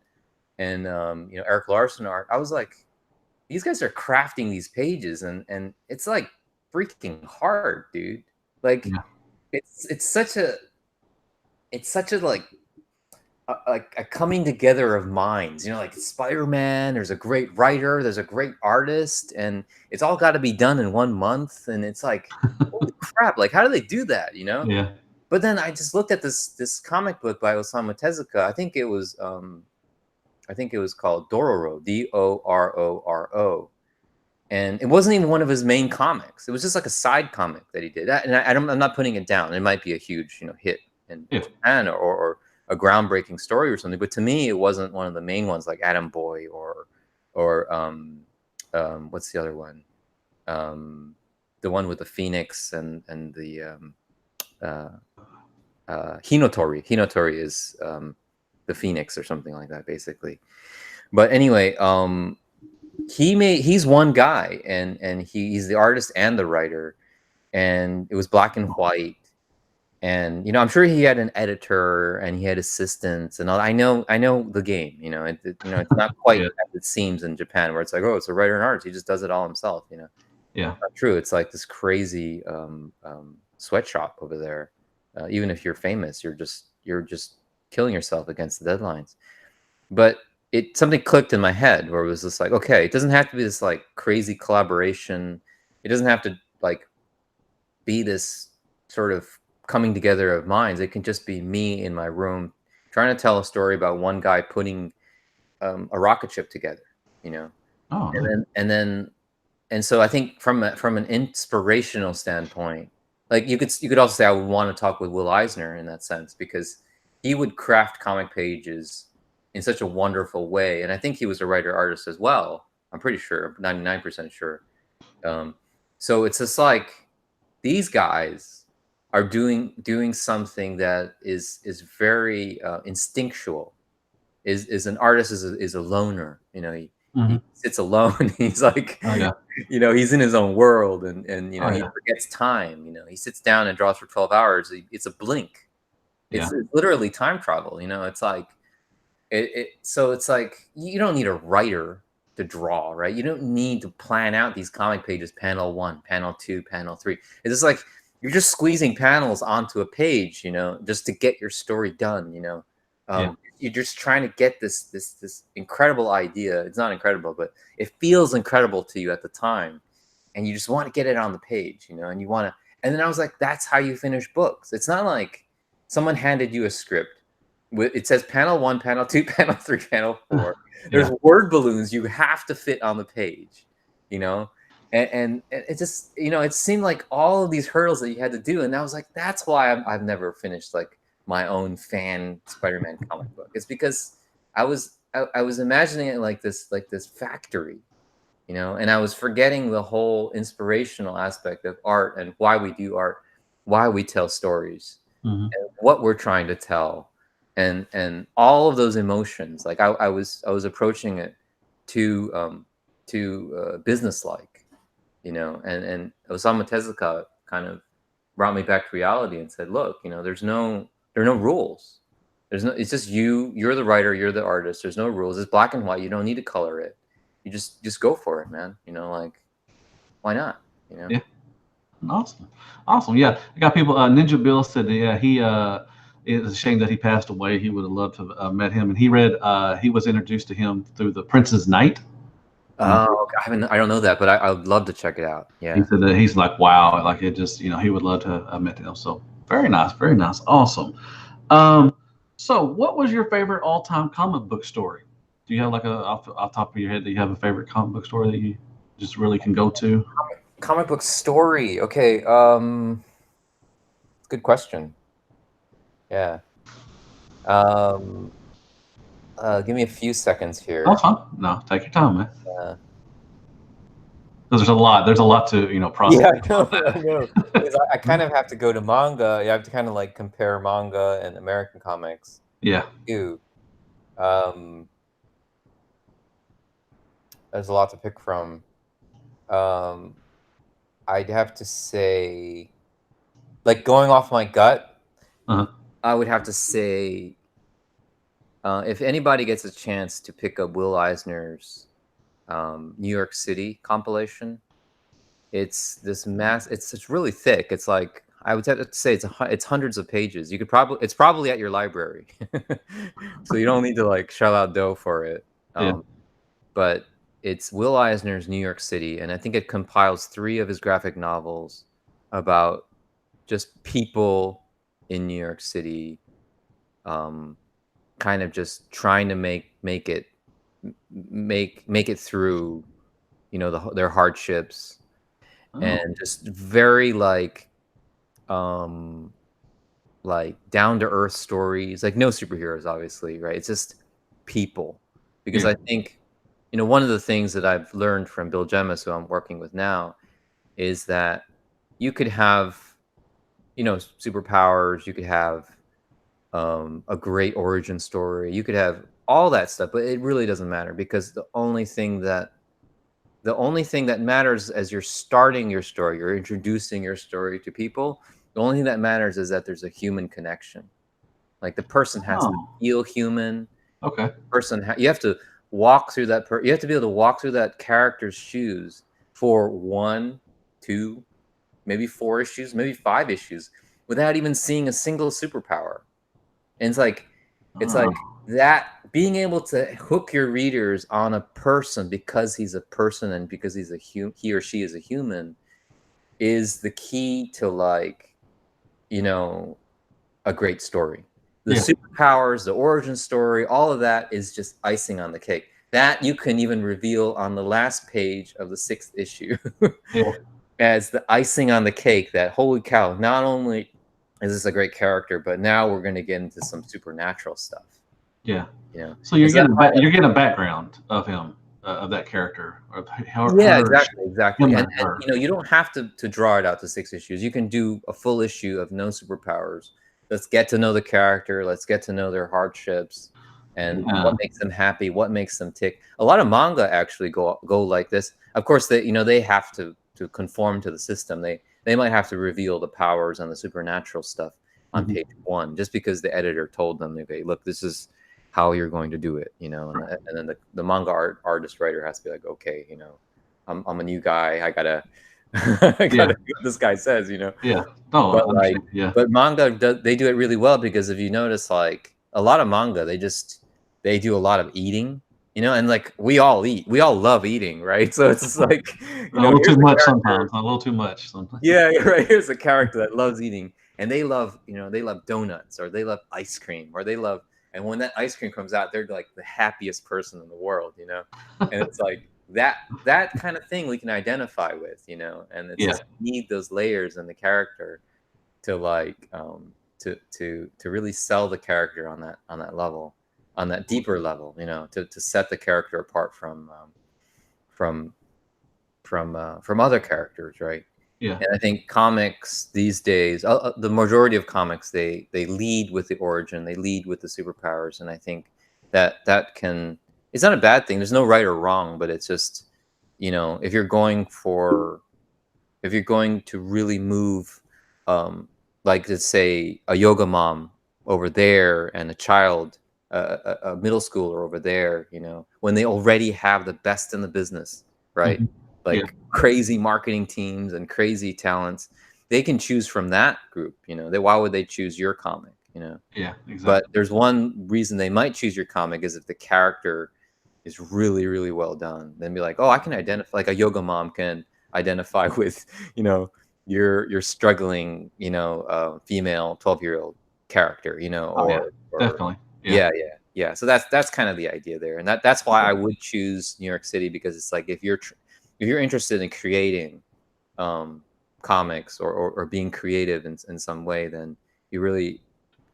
you know, Eric Larson art. I was like, these guys are crafting these pages, and it's like freaking hard, dude. Like Yeah. it's such a like a coming together of minds. You know, like Spider-Man, there's a great writer, there's a great artist, and it's all got to be done in 1 month. And it's like, holy crap! Like, how do they do that? You know? Yeah. But then I just looked at this comic book by Osamu Tezuka. I think it was called Dororo, Dororo, and it wasn't even one of his main comics. It was just like a side comic that he did. And I'm not putting it down. It might be a huge, you know, hit in Yeah. Japan, or a groundbreaking story or something. But to me, it wasn't one of the main ones like Atom Boy or what's the other one? The one with the Phoenix and the uh, Hinotori. Hinotori is the Phoenix or something like that, basically. But anyway, he's one guy, and he's the artist and the writer, and it was black and white. And you know, I'm sure he had an editor and he had assistants and all. I know the game. You know, you know, it's not quite Yeah. as it seems in Japan, where it's like, oh, it's a writer and artist. He just does it all himself. You know, Yeah. not true. It's like this crazy sweatshop over there. Even if you're famous, you're just killing yourself against the deadlines. But something clicked in my head where it was just like, okay, it doesn't have to be this like crazy collaboration. It doesn't have to like be this sort of coming together of minds. It can just be me in my room trying to tell a story about one guy putting a rocket ship together, you know. Oh, And nice. then so I think from an inspirational standpoint, like you could also say I would want to talk with Will Eisner in that sense, because he would craft comic pages in such a wonderful way, and I think he was a writer artist as well. I'm pretty sure, 99% sure. Um, so it's just like these guys are doing something that is very instinctual. Is an artist is a loner, you know. He Hmm. sits alone. He's like, Oh yeah. you know, he's in his own world, and you know, Oh he yeah. forgets time. You know, he sits down and draws for 12 hours. It's a blink. Yeah. It's literally time travel. You know, it's like so it's like you don't need a writer to draw, right? You don't need to plan out these comic pages, panel 1, panel 2, panel 3. It's just like you're just squeezing panels onto a page, you know, just to get your story done, you know. Yeah. You're just trying to get this incredible idea. It's not incredible, but it feels incredible to you at the time, and you just want to get it on the page, you know, and you want to. And then I was like, that's how you finish books. It's not like someone handed you a script. It says panel 1, panel 2, panel 3, panel 4. There's Yeah. word balloons you have to fit on the page, you know. And it just, you know, it seemed like all of these hurdles that you had to do, and I was like, that's why I've never finished like my own fan Spider-Man comic book. It's because I was imagining it like this factory, you know, and I was forgetting the whole inspirational aspect of art and why we do art, why we tell stories, Hmm. and what we're trying to tell. and all of those emotions, like I was approaching it too business-like, you know, and Osamu Tezuka kind of brought me back to reality and said, look, you know, there are no rules. It's just you're the writer, you're the artist. There's no rules. It's black and white. You don't need to color it. You just go for it, man. You know, like, why not? You know? Yeah. Awesome. Awesome. Yeah. I got people. Ninja Bill said that, yeah, it's a shame that he passed away. He would have loved to have met him. And he was introduced to him through The Prince's Knight. Oh, okay. I don't know that, but I would love to check it out. He Yeah. said that he's like, wow, like it just, he would love to have met him. So very nice. Very nice. Awesome. Um, so what was your favorite all-time comic book story? Do you have like off top of your head, do you have a favorite comic book story that you just really can go to? Comic book story. Okay. Good question. Yeah. Um, give me a few seconds here. That's fine. No, take your time, man. Uh, Because there's a lot to, process. yeah, I know. I know. Because I kind of have to go to manga. You have to kind of like compare manga and American comics. Yeah. Ew. Um, there's a lot to pick from. Um, I'd have to say, like going off my gut, Uh-huh. I would have to say, if anybody gets a chance to pick up Will Eisner's New York City compilation, it's this mass. It's really thick. It's like I would have to say it's hundreds of pages. It's probably at your library, so you don't need to like shell out dough for it. Yeah. But it's Will Eisner's New York City, and I think it compiles 3 of his graphic novels about just people in New York City, kind of just trying to make it through, their hardships, Oh. and just very um like down to earth stories, like no superheroes, obviously, right? It's just people, because Yeah. I think, one of the things that I've learned from Bill Gemmis, who I'm working with now, is that you could have, superpowers, you could have a great origin story, you could have all that stuff, but it really doesn't matter, because the only thing that matters as you're starting your story, you're introducing your story to people, the only thing that matters is that there's a human connection. Like the person has to Oh. feel human. Okay. You have to walk through you have to be able to walk through that character's shoes for 1, 2, maybe 4 issues, maybe 5 issues, without even seeing a single superpower. And it's like that, being able to hook your readers on a person because he's a person and because he or she is a human, is the key to a great story. The Yeah. superpowers, the origin story, all of that is just icing on the cake. That you can even reveal on the last page of the 6th issue Yeah. as the icing on the cake, that holy cow, not only is this a great character, but now we're going to get into some supernatural stuff. Yeah. Yeah. So you're getting a background of him, of that character, of her. Yeah, exactly. Him And or her. you don't have to draw it out to 6 issues. You can do a full issue of no superpowers. Let's get to know the character. Let's get to know their hardships and Yeah. what makes them happy, what makes them tick. A lot of manga actually go like this. Of course, they have to conform to the system. They might have to reveal the powers and the supernatural stuff on page 1, just because the editor told them, okay, look, this is how you're going to do it, and then the manga artist writer has to be like, okay, I'm a new guy, I gotta do what this guy says, Yeah. No, but I understand. Yeah. but manga they do it really well, because if you notice, like a lot of manga, they do a lot of eating, and like we all love eating, right? So it's just like, A little here's too a much character. sometimes. A little too much sometimes. Yeah, right. Here's a character that loves eating, and they love donuts, or they love ice cream, or they love. And when that ice cream comes out, they're like the happiest person in the world, And it's like that kind of thing we can identify with, And it's just, you need those layers in the character to to really sell the character on that level, on that deeper level, to set the character apart from other characters, right? Yeah. And I think comics these days, the majority of comics, they lead with the origin, they lead with the superpowers, and I think that can, it's not a bad thing. There's no right or wrong, but it's just, if you're going for, if you're going to really move, um, like let's say a yoga mom over there and a child, a middle schooler over there, when they already have the best in the business, right? Hmm. Yeah. Like crazy marketing teams and crazy talents, they can choose from that group. Why would they choose your comic? Yeah. But Exactly. there's one reason they might choose your comic is if the character is really, really well done. Then be like, oh, I can identify, like a yoga mom can identify with, you know, your struggling, female 12-year-old character, Oh yeah. or Definitely. Yeah. yeah, yeah, yeah. So that's kind of the idea there, and that's why I would choose New York City, because it's like if you're interested in creating um, comics, or being creative in some way, then you really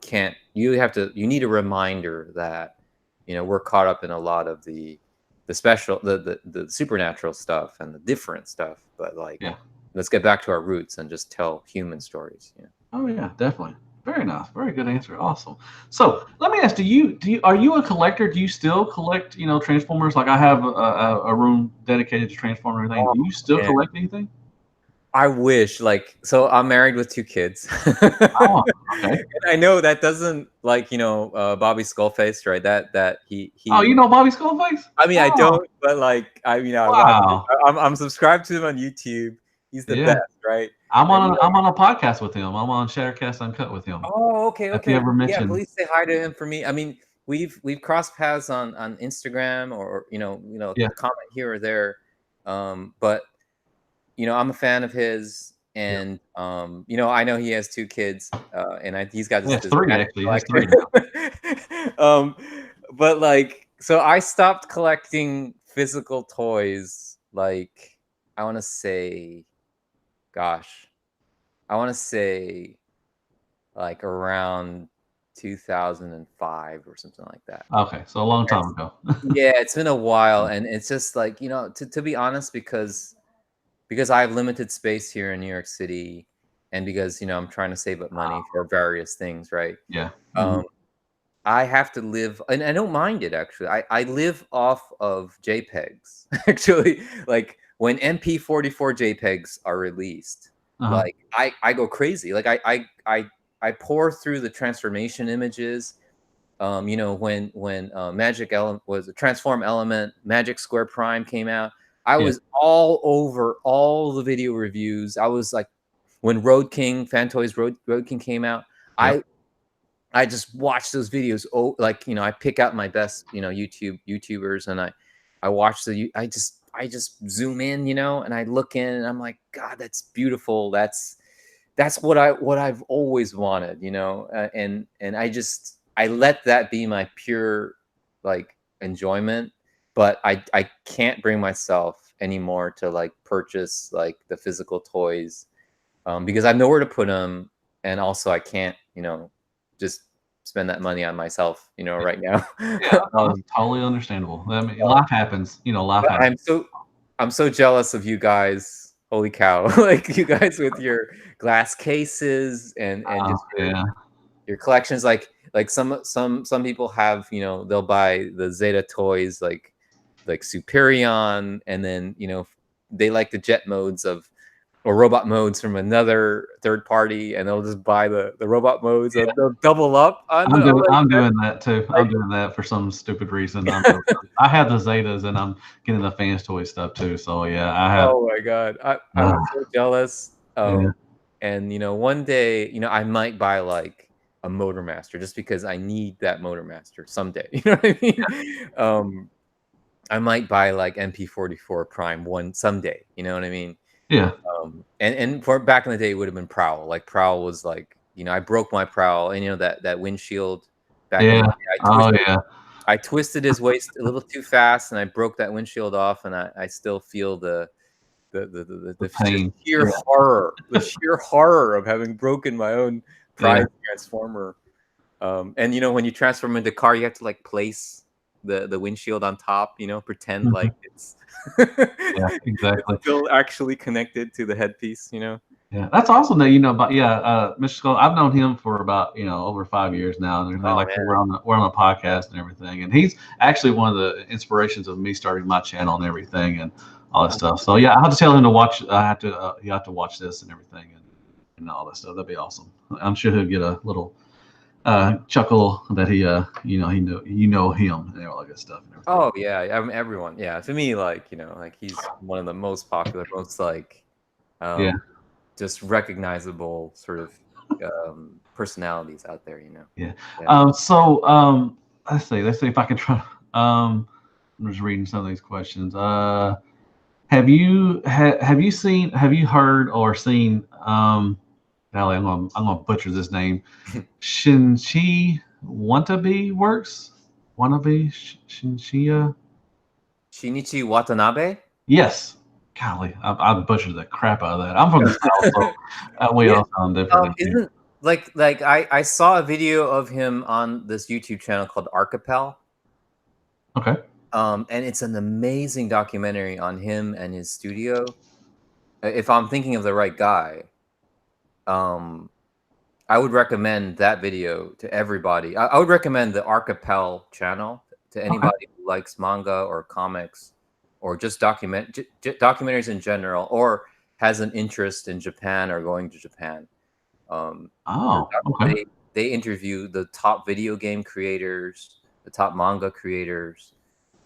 can't. You need a reminder that we're caught up in a lot of the special, the supernatural stuff and the different stuff, but like Yeah. let's get back to our roots and just tell human stories. Oh yeah, definitely. Very nice. Very good answer. Awesome. So let me ask: do you are you a collector? Do you still collect Transformers? Like I have a room dedicated to Transformers and everything. Oh, Do you still man. collect anything? I wish, like, so I'm married with 2 kids. Oh, okay. And I know that doesn't, like, Bobby Skullface, right? That Oh, you he know Bobby Skullface? I mean, I Oh, don't, but like, I watch it. wow. I'm subscribed to him on YouTube. He's the Yeah, best, right? I'm And on a podcast with him. I'm on Shattercast Uncut with him. oh, okay, If he okay. ever Yeah, mentioned, please say hi to him for me. I mean, we've crossed paths on Instagram, or yeah, a comment here or there. But I'm a fan of his, yeah, and I know he has 2 kids, and he's got he has this three massive actually. He has three now. collection. But like, so I stopped collecting physical toys. Like, I want to say, gosh, I want to say like around 2005 or something like that. Okay, so a long time ago. Yeah, it's been a while, and it's just like, to be honest, because I have limited space here in New York City, and because I'm trying to save up money for various things, right? Yeah. Um, I have to live, and I don't mind it actually. I live off of JPEGs actually. Like when MP44 JPEGs are released, Uh-huh. like I go crazy. Like I pour through the transformation images. When Magic Element was a Transform Element, Magic Square Prime came out, I Yeah. was all over all the video reviews. I was like, when Road King, Fantoys Road King came out, Yep. I just watch those videos. Oh, like, I pick out my best, YouTubers, and I watch I just zoom in, and I look in, and I'm like, God, that's beautiful. That's what I've always wanted, and I let that be my pure, like, enjoyment. But I can't bring myself anymore to like purchase like the physical toys, because I have nowhere to put them, and also I can't, just spend that money on myself, right now. Yeah, no, that's um, totally understandable. I mean, life happens. Life but happens. I'm so jealous of you guys. Holy cow! Like, you guys with your glass cases, and just Yeah. your collections. Like some people have, they'll buy the Zeta toys, like Superion, and then they like the jet modes of, or robot modes from another third party, and they'll just buy the robot modes. Yeah. They'll double up on the, I'm doing that too. like, I'm doing that for some stupid reason. I have the Zetas and I'm getting the Fans Toy stuff too. So yeah, I have. oh my god, I'm Uh, so jealous. yeah. And one day, I might buy like a Motor Master, just because I need that Motor Master someday. You know what I mean? I might buy like MP44 Prime one someday. You know what I mean? Yeah. And for back in the day, it would have been Prowl. Like, Prowl was like, I broke my Prowl, and that windshield back in the Yeah. day, Oh yeah. I twisted his waist a little too fast, and I broke that windshield off, and I still feel The the just pain. sheer Yeah. horror, the sheer horror of having broken my own Yeah. prize transformer. And when you transform into car, you have to like place the windshield on top, pretend like it's Yeah, it's exactly. still actually connected to the headpiece, Yeah, that's awesome that but yeah, Mr. Skull, I've known him for about over 5 years now, and everything. Oh Like we're on a podcast and everything, and he's actually one of the inspirations of me starting my channel and everything and all that stuff. So yeah, I have to tell him to watch. I have to you have to watch this and everything and all that stuff. That'd be awesome. I'm sure he'll get a little chuckle that he he know him and all that good stuff and everything. Oh yeah, I mean, everyone. Yeah, to me, like he's one of the most popular, most like, Yeah, just recognizable sort of personalities out there. yeah. Yeah. Let's see if I can try. I'm just reading some of these questions. Have you heard or seen Golly, I'm gonna butcher this name. Shinchi Wannabe Works? Wannabe Shinchia? Shinichi Watanabe. Yes. Golly, I butchered the crap out of that. I'm from the South, so we Yeah. all sound different in here. Isn't like I saw a video of him on this YouTube channel called Archipel. Okay. And it's an amazing documentary on him and his studio. If I'm thinking of the right guy, um, I would recommend that video to everybody. I would recommend the Archipel channel to anybody who likes manga or comics or just documentaries in general, or has an interest in Japan or going to Japan. Oh, okay. They interview the top video game creators, the top manga creators,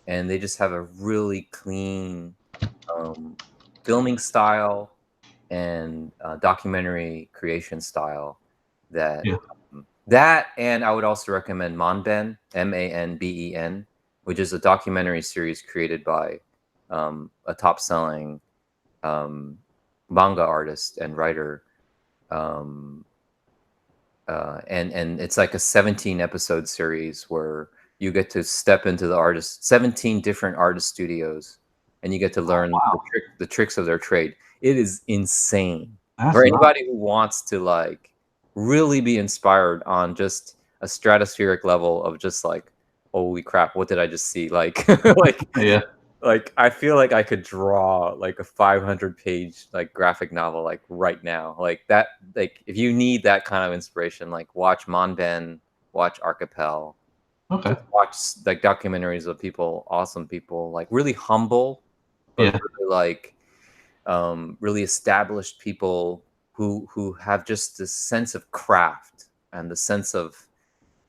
and they just have a really clean filming style and documentary creation style that Yeah. that and I would also recommend Manben, Manben, which is a documentary series created by a top-selling manga artist and writer, and it's like a 17 episode series where you get to step into the 17 different artist studios, and you get to learn the tricks of their trade. It is insane. That's For nice. anybody who wants to like really be inspired on just a stratospheric level of just like, holy crap, what did I just see? Like, Yeah. like I feel like I could draw like a 500-page like graphic novel like right now. Like that, like if you need that kind of inspiration, like watch Manben, watch Archipel, Okay. just watch like documentaries of people, awesome people, like really humble, but Yeah. really like really established people who have just this sense of craft and the sense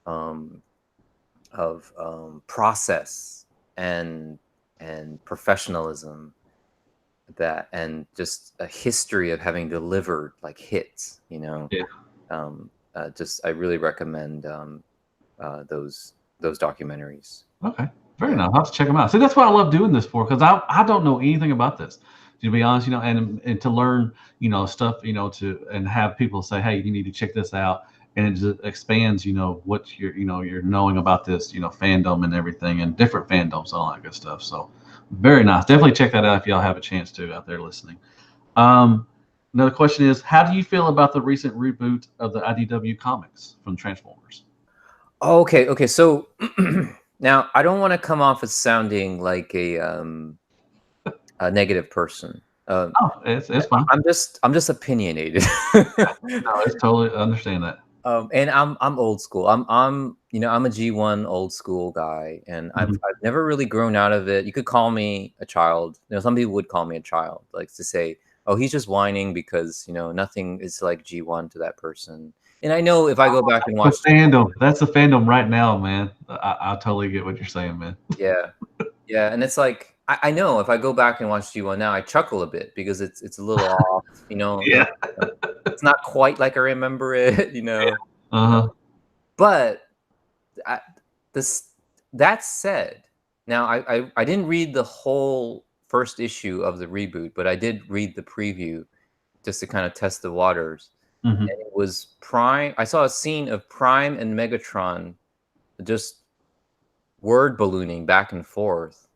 um, of process and professionalism, that and just a history of having delivered like hits. Yeah. Just I really recommend those documentaries. Okay. Very Yeah. nice. I'll have to check them out. See, that's what I love doing this for, because I don't know anything about this. To be honest, and to learn, stuff, to and have people say, hey, you need to check this out, and it just expands, what you're knowing about this, fandom and everything, and different fandoms, all that good stuff. So, very nice. Definitely check that out if y'all have a chance to out there listening. Um, Another question is, how do you feel about the recent reboot of the IDW comics from Transformers? Okay. So now I don't want to come off as sounding like a negative person. Oh, it's fine. I'm just opinionated. No, it's totally understand that. And I'm old school. I'm a G1 old school guy, and I've Mhm. I've never really grown out of it. You could call me a child. Some people would call me a child, like to say, "Oh, he's just whining because nothing is like G1 to that person." And I know if I go back and The watch, fandom. That's the fandom right now, man. I totally get what you're saying, man. yeah, and it's like I know if I go back and watch G1 now, I chuckle a bit because it's a little off. Yeah. It's not quite like I remember it. Uh-huh. But I, this that said, now I didn't read the whole first issue of the reboot, but I did read the preview just to kind of test the waters. Hmm. And it was Prime. I saw a scene of Prime and Megatron just word ballooning back and forth,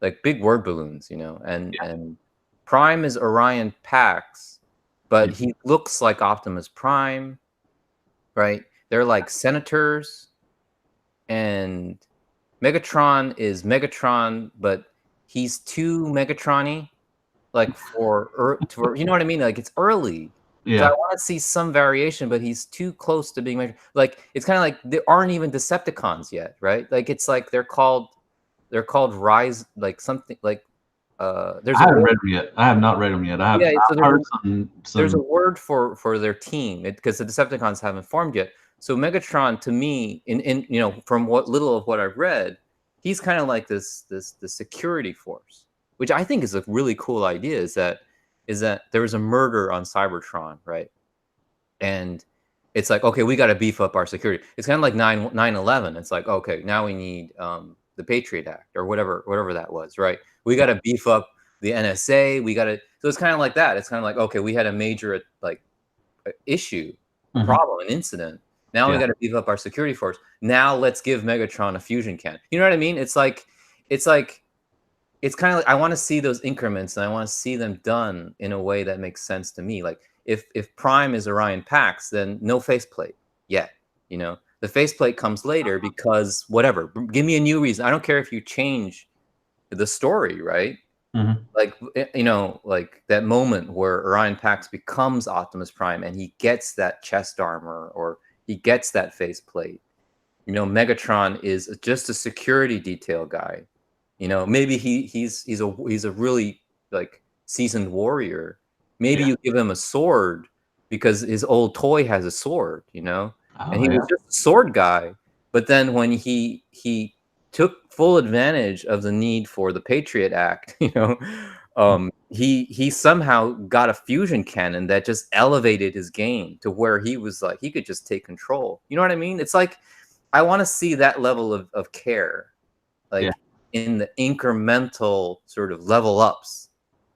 like big word balloons, and Prime is Orion Pax, but he looks like Optimus Prime, right? They're like senators, and Megatron is Megatron, but he's too Megatron-y, like you know what I mean? Like it's early. So I Yeah, want to see some variation, but he's too close to being like it's kind of like there aren't even Decepticons yet, right? Like it's like they're called Rise, like something like there's I a haven't word. read them yet. I have not read them yet. Yeah, so I've heard there's a some. word for their team because the Decepticons haven't formed yet. So Megatron, to me, in from what little of what I've read, he's kind of like this the security force, which I think is a really cool idea. Is that there was a murder on Cybertron, right? And it's like, okay, we got to beef up our security. It's kind of like 9/11. It's like, okay, now we need the Patriot Act or whatever that was, right? We got to beef up the NSA. We got to. So it's kind of like that. It's kind of like, okay, we had a major like issue, a Mhm. problem, an incident. Now we Yeah, got to beef up our security force. Now let's give Megatron a fusion cannon. You know what I mean? It's like it's kind of like I want to see those increments and I want to see them done in a way that makes sense to me. Like if Prime is Orion Pax, then no faceplate yet. The faceplate comes later because whatever. Give me a new reason. I don't care if you change the story, right? hmm, Like like that moment where Orion Pax becomes Optimus Prime and he gets that chest armor or he gets that faceplate. Megatron is just a security detail guy. Maybe he's a really like seasoned warrior. Maybe yeah. you give him a sword because his old toy has a sword, and Oh he yeah. was just a sword guy. But then when he took full advantage of the need for the Patriot Act, he somehow got a fusion cannon that just elevated his game to where he was like he could just take control. You know what I mean? It's like I want to see that level of care, Yeah. like in the incremental sort of level ups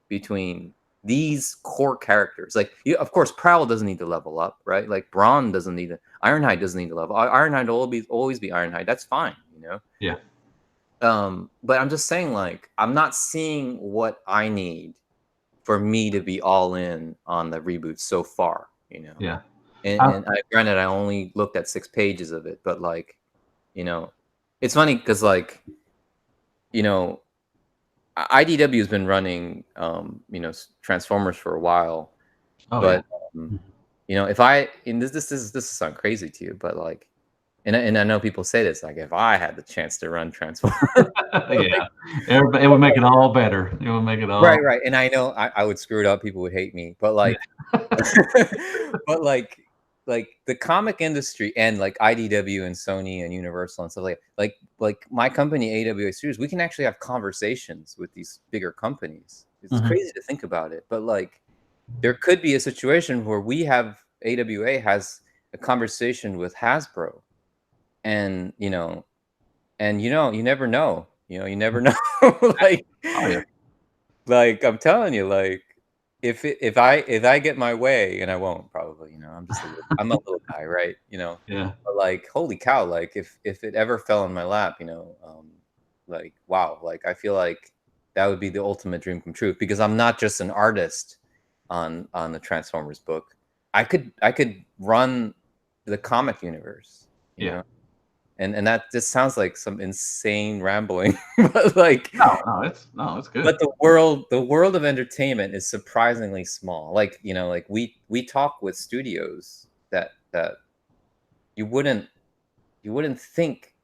between these core characters. Like, of course, Prowl doesn't need to level up, right? Like Brawn doesn't need to, Ironhide doesn't need to level. Ironhide will always be Ironhide. That's fine. Yeah. But I'm just saying, like, I'm not seeing what I need for me to be all in on the reboot so far. Yeah. And, I, and granted, I only looked at 6 pages of it, but like, you know, it's funny because like, you know, IDW has been running, Transformers for a while, oh yeah. but um, if I and this is sound crazy to you, but like, and I know people say this, like, if I had the chance to run Transformers, Yeah. Everybody, it would make it all better. It would make it all. right, and I know I would screw it up, people would hate me, but Yeah. like, but like the comic industry and like IDW and Sony and Universal and stuff like my company AWA Studios, we can actually have conversations with these bigger companies. It's Mhm. crazy to think about it, but like there could be a situation where we have AWA has a conversation with Hasbro, and you never know. You never know. like Oh yeah. like I'm telling you, like if I get my way, and I won't probably, I'm a little guy, right? Yeah. But like holy cow, like if it ever fell in my lap, like wow, like I feel like that would be the ultimate dream come true because I'm not just an artist on the Transformers book. I could run the comic universe, you Yeah. know. And that just sounds like some insane rambling, but like No, it's good. but the world of entertainment is surprisingly small. Like, like we talk with studios that you wouldn't think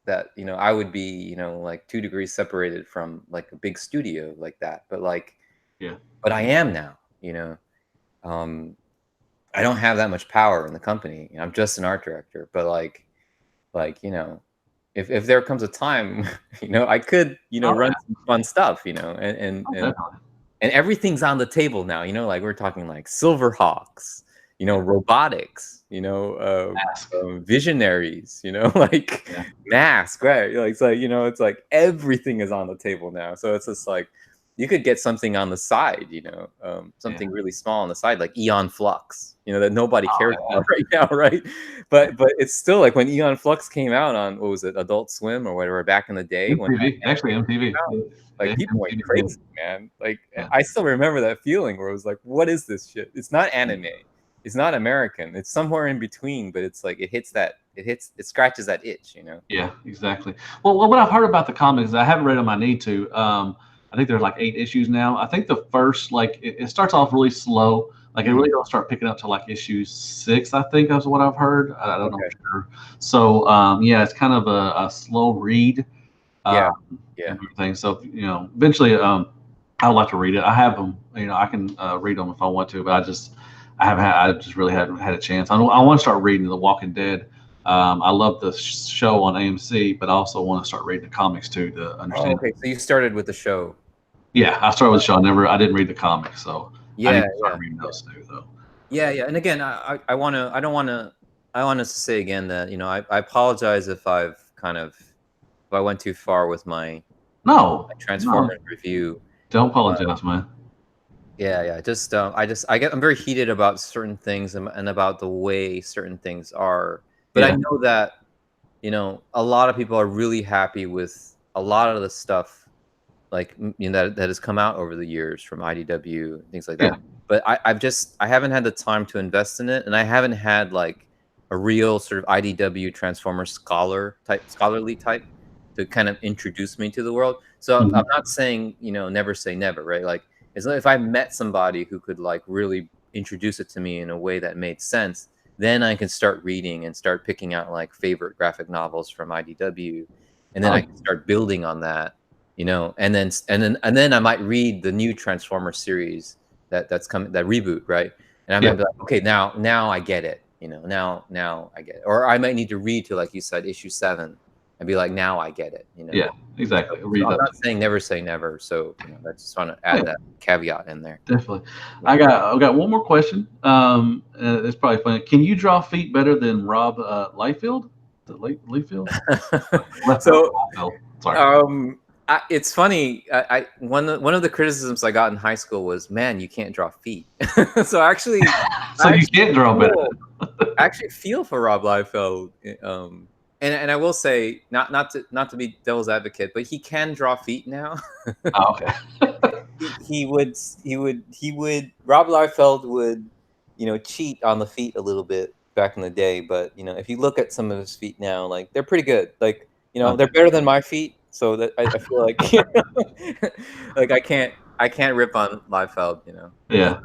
that, I would be, like 2 degrees separated from like a big studio like that. Yeah. But I am now. Um I don't have that much power in the company. I'm just an art director, but like, if there comes a time, I could, Oh run yeah. some fun stuff, and and Oh, and definitely. and everything's on the table now. Like we're talking like Silverhawks, Yeah. robotics, Ask. visionaries, like Yeah. mask, right? Like it's like everything is on the table now. So it's just like you could get something on the side, Yeah. something really small on the side, like Eon Flux, that nobody cares Oh about right now, right? But it's still like when Eon Flux came out on what was it, Adult Swim or whatever back in the day yeah. when MTV. Actually, MTV. Yeah, like people went MTV did. crazy, man. Like Yeah. I still remember that feeling where it was like, what is this shit? It's not anime. It's not American. It's somewhere in between, but it's like it it scratches that itch, you know. Yeah, exactly. Well, what I've heard about the comics, I haven't read them. I need to. I think there's like 8 issues now. I think the first, like, it starts off really slow. Like, it Mm, really don't start picking up till like issue 6. I think that's what I've heard. I don't know okay. for sure. So, yeah, it's kind of a slow read, Yeah. um, Yeah. and everything. So, eventually, I would like to read it. I have them. I can read them if I want to, but I just really haven't had a chance. I want to start reading The Walking Dead. I love the show on AMC, but I also want to start reading the comics too to Oh, understand. okay. So you started with the show. Yeah, I started with the show. I didn't read the comics, so I need Yeah, to yeah, start reading yeah. those too, though. Yeah, yeah. And again, I want to, I don't want to, I want us to say again that, I apologize if I went too far with my No, no, Transformers review. don't Uh, apologize, man. yeah, yeah. I'm very heated about certain things and about the way certain things are. But I Yeah, know that, a lot of people are really happy with a lot of the stuff like that has come out over the years from IDW and things like yeah. that. But I haven't had the time to invest in it, and I haven't had like a real sort of IDW Transformer scholarly type to kind of introduce me to the world. So I'm Mhm. not saying never say never, right? Like if I met somebody who could like really introduce it to me in a way that made sense, then I can start reading and start picking out like favorite graphic novels from IDW, and then Oh, I can start building on that, and then I might read the new Transformer series that's coming, that reboot, right? And I yeah, might be like, okay, now I get it, now I get it. Or I might need to read to, like you said, issue 7 and be like, now I get it. yeah. Exactly. So Read I'm that. not saying never say never. So I just want to Yeah, add that caveat in there. definitely. Yeah. I've got one more question. It's probably funny. Can you draw feet better than Rob Liefeld? Is it Liefeld? Liefeld. So Liefeld. Sorry. it's funny. One of the criticisms I got in high school was, "Man, you can't draw feet." So So I you actually can't draw better. feel I actually feel for Rob Liefeld. And I will say, not to be devil's advocate, but he can draw feet now. Oh, okay. He would Rob Liefeld would cheat on the feet a little bit back in the day, but if you look at some of his feet now, like they're pretty good. Like they're Okay. better than my feet, so that I feel like like I can't rip on Liefeld. Uh, Yeah.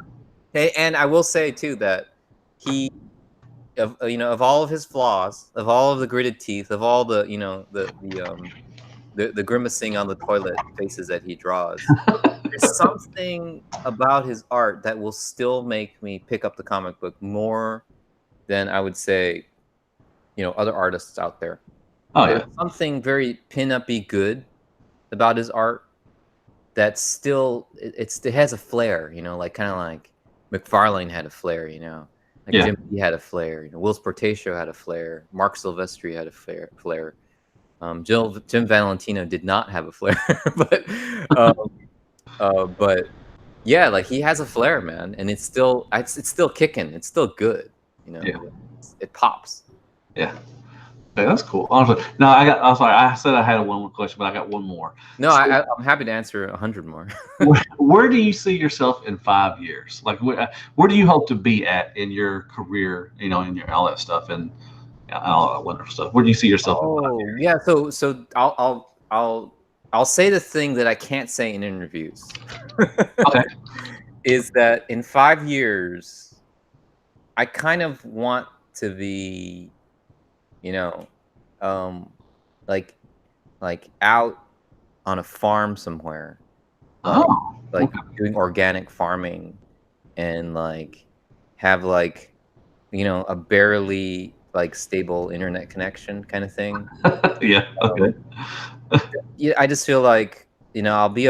and I will say too that he of all of his flaws, of all of the gritted teeth, of all the the grimacing on the toilet faces that he draws, there's something about his art that will still make me pick up the comic book more than I would say, other artists out there. Oh There's yeah. something very pin-uppy good about his art that still it has a flair, like kind of like McFarlane had a flair, like Yeah. Jim Lee had a flair, Will's Portatio had a flair, Mark Silvestri had a flair. Jim Valentino did not have a flair, but um, but yeah, like he has a flair, man, and it's still kicking. It's still good. Yeah. It pops. Yeah. Okay, that's cool. Honestly, no, I'm sorry. I said I had one more question, but I got one more. No, So, I'm happy to answer 100 more. where do you see yourself in 5 years? Like, where do you hope to be at in your career? In your all that stuff and all that wonderful stuff. Where do you see yourself in five Oh years? yeah, so I'll say the thing that I can't say in interviews Okay. is that in 5 years, I kind of want to be, you know, um, like out on a farm somewhere, like Oh. like Okay. doing organic farming and like have like a barely like stable internet connection kind of thing. Yeah. Um, Okay. yeah, I just feel like I'll be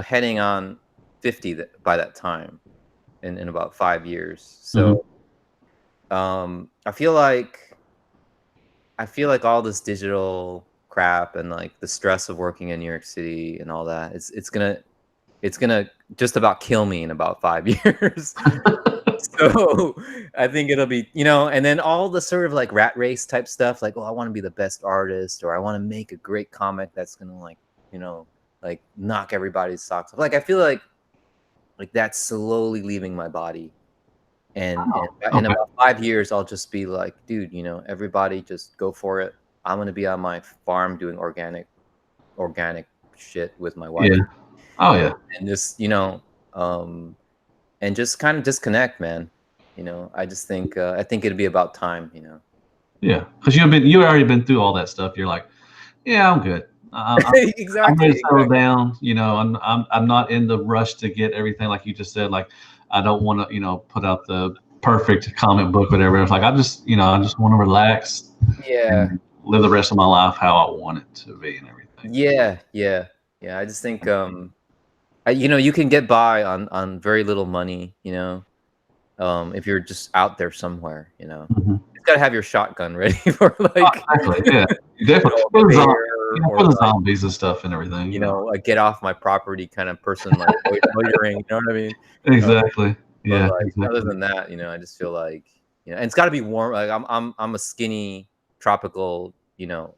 heading on 50 by that time in about 5 years. Hmm. So I feel like all this digital crap and like the stress of working in New York City and all that, it's gonna just about kill me in about 5 years. So I think it'll be, and then all the sort of like rat race type stuff, like, oh, I want to be the best artist, or I want to make a great comic that's gonna you know, like knock everybody's socks off. Like I feel like that's slowly leaving my body. And Oh, in okay. about 5 years, I'll just be like, dude, everybody just go for it. I'm gonna be on my farm doing organic shit with my wife, Yeah. Oh yeah. and just um, and just kind of disconnect, man. I think it'd be about time. Yeah. Because you already been through all that stuff. You're like, yeah, I'm good. I'm ready Exactly, to settle exactly. down. I'm not in the rush to get everything like you just said. Like, I don't want to, put out the perfect comic book, whatever. It's like I just want to relax Yeah, and live the rest of my life how I want it to be and everything. yeah, yeah, yeah. I just think you can get by on very little money. If you're just out there somewhere. Mhm. You gotta have your shotgun ready for Oh, like exactly. Yeah. Definitely. a You bear know, or for the like zombies and stuff and everything. a get off my property kind of person, like loitering. You know what I mean? Uh, Exactly. but Yeah. like other Exactly. than that, I just feel like and it's got to be warm. Like I'm a skinny tropical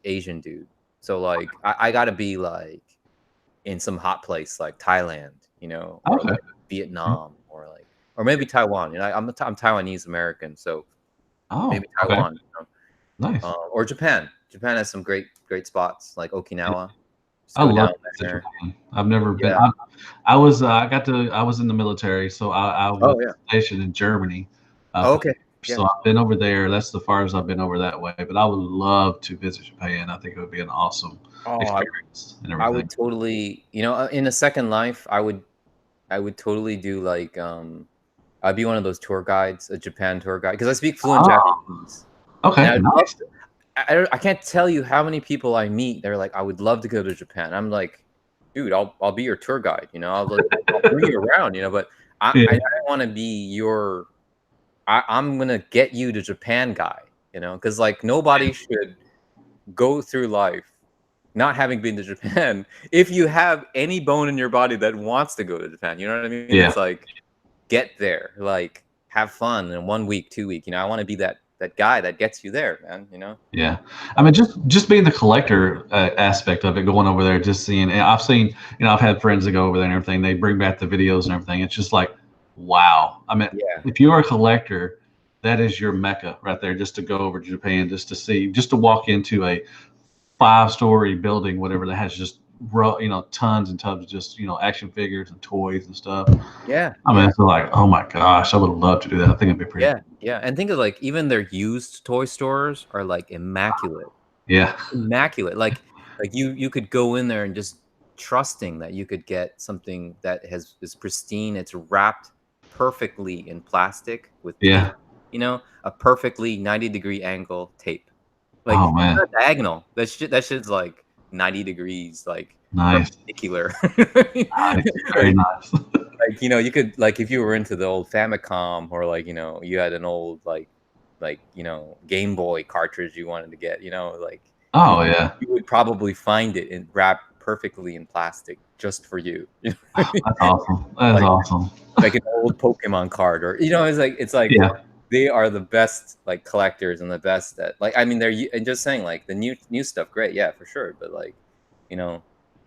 Asian dude, so like I got to be like in some hot place like Thailand, or Okay. like Vietnam, or maybe Taiwan. I'm Taiwanese American, so Oh. maybe Okay. Taiwan, Nice. or Japan. Japan has some great spots like Okinawa. Just I go love down to visit there. Japan. I've never been. Yeah. I was in the military, so I was Oh yeah. stationed in Germany. Oh, For okay. so Yeah. I've been over there. That's the farthest I've been over that way. But I would love to visit Japan. I think it would be an awesome Oh, experience and I everything. would totally, in a second life, I would totally do like I'd be one of those tour guides, a Japan tour guide, because I speak fluent Oh, Japanese, and okay, I'd love nice. to. I can't tell you how many people I meet. They're like, I would love to go to Japan. I'm like, dude, I'll be your tour guide. I'll bring you around. But I Yeah, don't want to be your. I'm gonna get you to Japan guy. Because like nobody should go through life not having been to Japan. If you have any bone in your body that wants to go to Japan, you know what I mean? yeah. It's like get there, like have fun in 1 week, 2 week. I want to be that guy that gets you there, man. Yeah, I mean, Um, just being the collector aspect of it, going over there, just seeing. And I've seen, I've had friends that go over there and everything. They bring back the videos and everything. It's just like, wow. I mean, yeah, if you're a collector, that is your mecca right there. Just to go over to Japan, just to see, just to walk into a 5-story building, whatever that has just tons and tons of just action figures and toys and stuff. yeah, I mean, yeah, it's like, oh my gosh, I would love to do that. I think it'd be pretty. yeah, yeah. And think of like even their used toy stores are like immaculate, Yeah, immaculate. Like you could go in there and just trusting that you could get something that is pristine. It's wrapped perfectly in plastic with yeah. tape. A perfectly 90-degree angle tape. Like Oh it's man, not diagonal. That shit's like 90 degrees, like nice, perpendicular. nice, very like nice. you could like if you were into the old Famicom or like you had an old like Game Boy cartridge you wanted to get, like you Oh yeah. you would probably find it in wrapped perfectly in plastic just for you. You know what I mean? That's awesome. That's Like awesome. like an old Pokemon card or it's like Yeah, they are the best like collectors and the best at like I mean and just saying like the new stuff great, yeah, for sure, but like you know